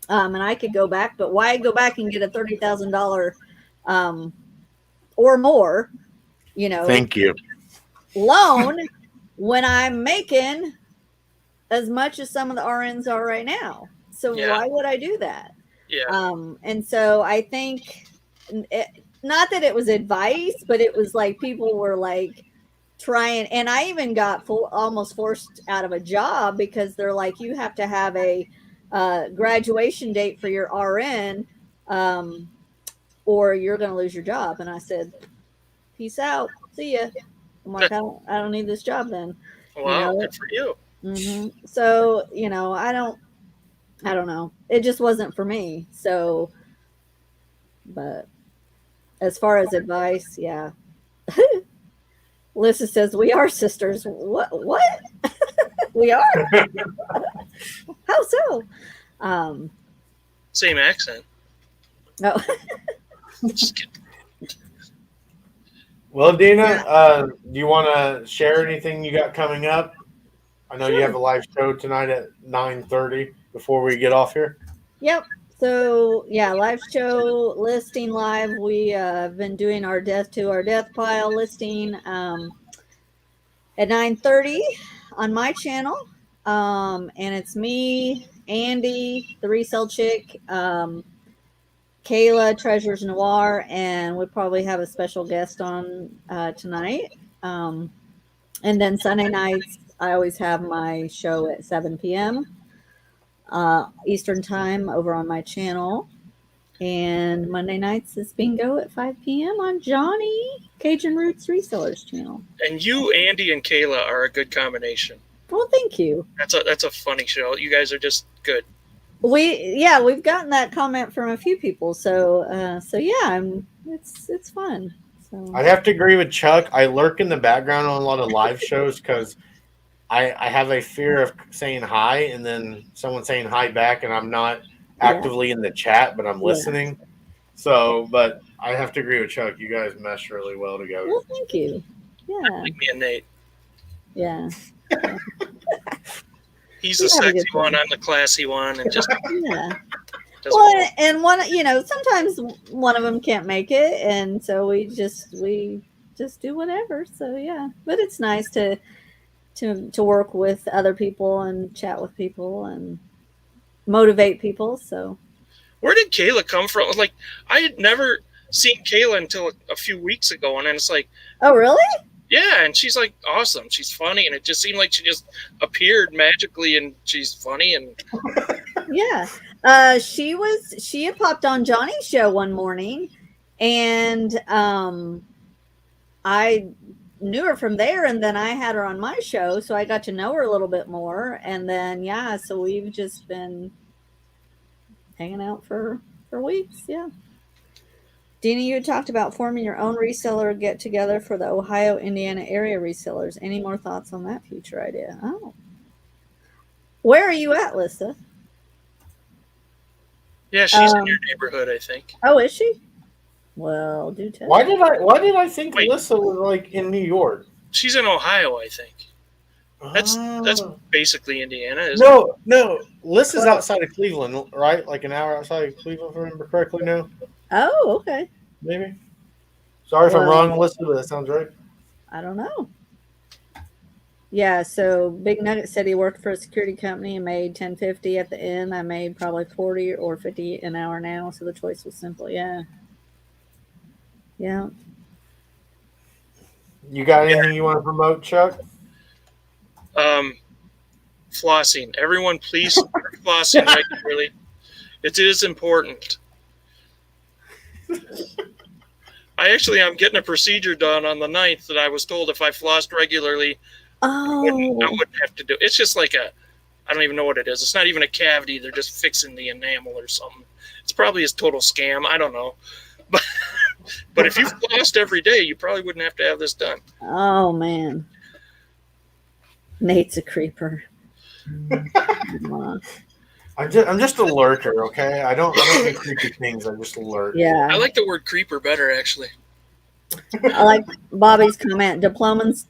and I could go back. But why go back and get a $30,000 or more, Thank you. loan when I'm making as much as some of the RNs are right now? So why would I do that? Yeah. And so I think, not that it was advice, but it was like people were like trying, and I even got almost forced out of a job because they're like, you have to have a graduation date for your RN, or you're going to lose your job. And I said, peace out, see ya. I'm like, I don't need this job then. Wow, good for you. So I don't know. It just wasn't for me. So, but as far as advice, yeah. Lissa says we are sisters. What? We are? How so? Same accent. No. Just kidding. Well, Dina, do you want to share anything you got coming up? I know you have a live show tonight at 9:30 before we get off here. Yep. So yeah, live show listing live. We have been doing our death pile listing at 9:30 on my channel. And it's me, Andy, the resale chick, Kayla, Treasures Noir, and we probably have a special guest on tonight. And then Sunday nights, I always have my show at 7 p.m. Eastern time over on my channel. And Monday nights is bingo at 5 p.m. on Johnny Cajun Roots Resellers channel. And you, Andy, and Kayla are a good combination. Well, thank you. That's a funny show. You guys are just good. We've gotten that comment from a few people. So yeah, it's fun. So I have to agree with Chuck. I lurk in the background on a lot of live shows because I have a fear of saying hi and then someone saying hi back, and I'm not actively in the chat, but I'm listening. So, but I have to agree with Chuck. You guys mesh really well together. Well, thank you. Yeah. Like me and Nate. Yeah. He's the sexy one, I'm the classy one, and just yeah. Well, and sometimes one of them can't make it, and so we just do whatever. So yeah, but it's nice to work with other people and chat with people and motivate people. So where did Kayla come from? Like, I had never seen Kayla until a few weeks ago, and then it's like, oh really? Yeah, and she's like awesome. She's funny, and it just seemed like she just appeared magically, and she's funny. And yeah, she had popped on Johnny's show one morning, and I knew her from there, and then I had her on my show, so I got to know her a little bit more, and then so we've just been hanging out for weeks. Yeah. Dina, you had talked about forming your own reseller get together for the Ohio, Indiana area resellers. Any more thoughts on that future idea? Oh, where are you at, Lissa? Yeah, she's in your neighborhood, I think. Oh, is she? Well, do tell. Why did I think Wait. Alyssa was like in New York? She's in Ohio, I think. That's Oh. basically Indiana, isn't it? No. Alyssa's outside of Cleveland, right? Like an hour outside of Cleveland, if I remember correctly now. Oh, okay. Maybe. Sorry if I'm wrong, Alyssa, but that sounds right. I don't know. Yeah, so Big Nugget said he worked for a security company and made $10.50 at the end. I made probably 40 or 50 an hour now, so the choice was simple. Yeah. Yeah. You got anything you want to promote, Chuck? Flossing. Everyone, please start flossing regularly. It is important. I'm getting a procedure done on the 9th that I was told if I flossed regularly, I wouldn't have to do. It's just like I don't even know what it is. It's not even a cavity. They're just fixing the enamel or something. It's probably a total scam. I don't know. But if you flossed every day, you probably wouldn't have to have this done. Oh, man. Nate's a creeper. I'm just a lurker, okay? I don't do creepy things. I'm just a lurker. Yeah. I like the word creeper better, actually. I like Bobby's comment. Diplomas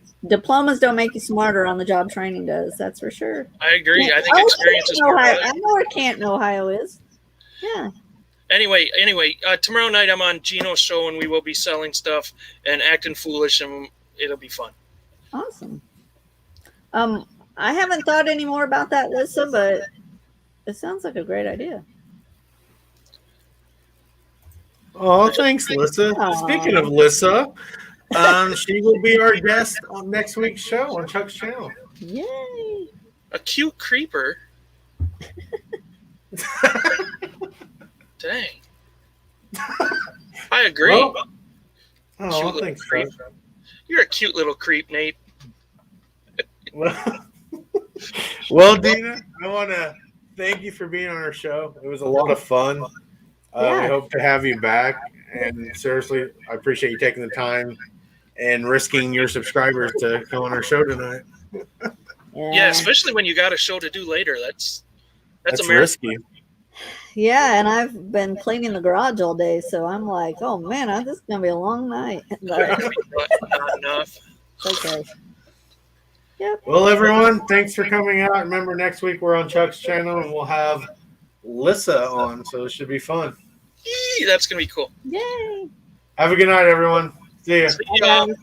don't make you smarter. On the job training does. That's for sure. I agree. I think experience is more Ohio. valuable. I know where Canton, Ohio is. Yeah. Anyway, tomorrow night I'm on Gino's show and we will be selling stuff and acting foolish and it'll be fun. Awesome. I haven't thought any more about that, Lisa, but it sounds like a great idea. Oh, thanks, Lissa. Speaking of Lissa, she will be our guest on next week's show on Chuck's channel. Yay! A cute creeper. Dang. I agree. Well, thanks, Chuck. You're a cute little creep, Nate. Well, Dina, I want to thank you for being on our show. It was a lot of fun. Yeah. We hope to have you back. And seriously, I appreciate you taking the time and risking your subscribers to come on our show tonight. Yeah, especially when you got a show to do later. That's risky. Yeah, and I've been cleaning the garage all day, so I'm like, oh man, this is gonna be a long night. But not enough. okay. Yep. Well, everyone, thanks for coming out. Remember, next week we're on Chuck's channel and we'll have Lissa on, so it should be fun. That's gonna be cool. Yay! Have a good night, everyone. See ya. See y'all.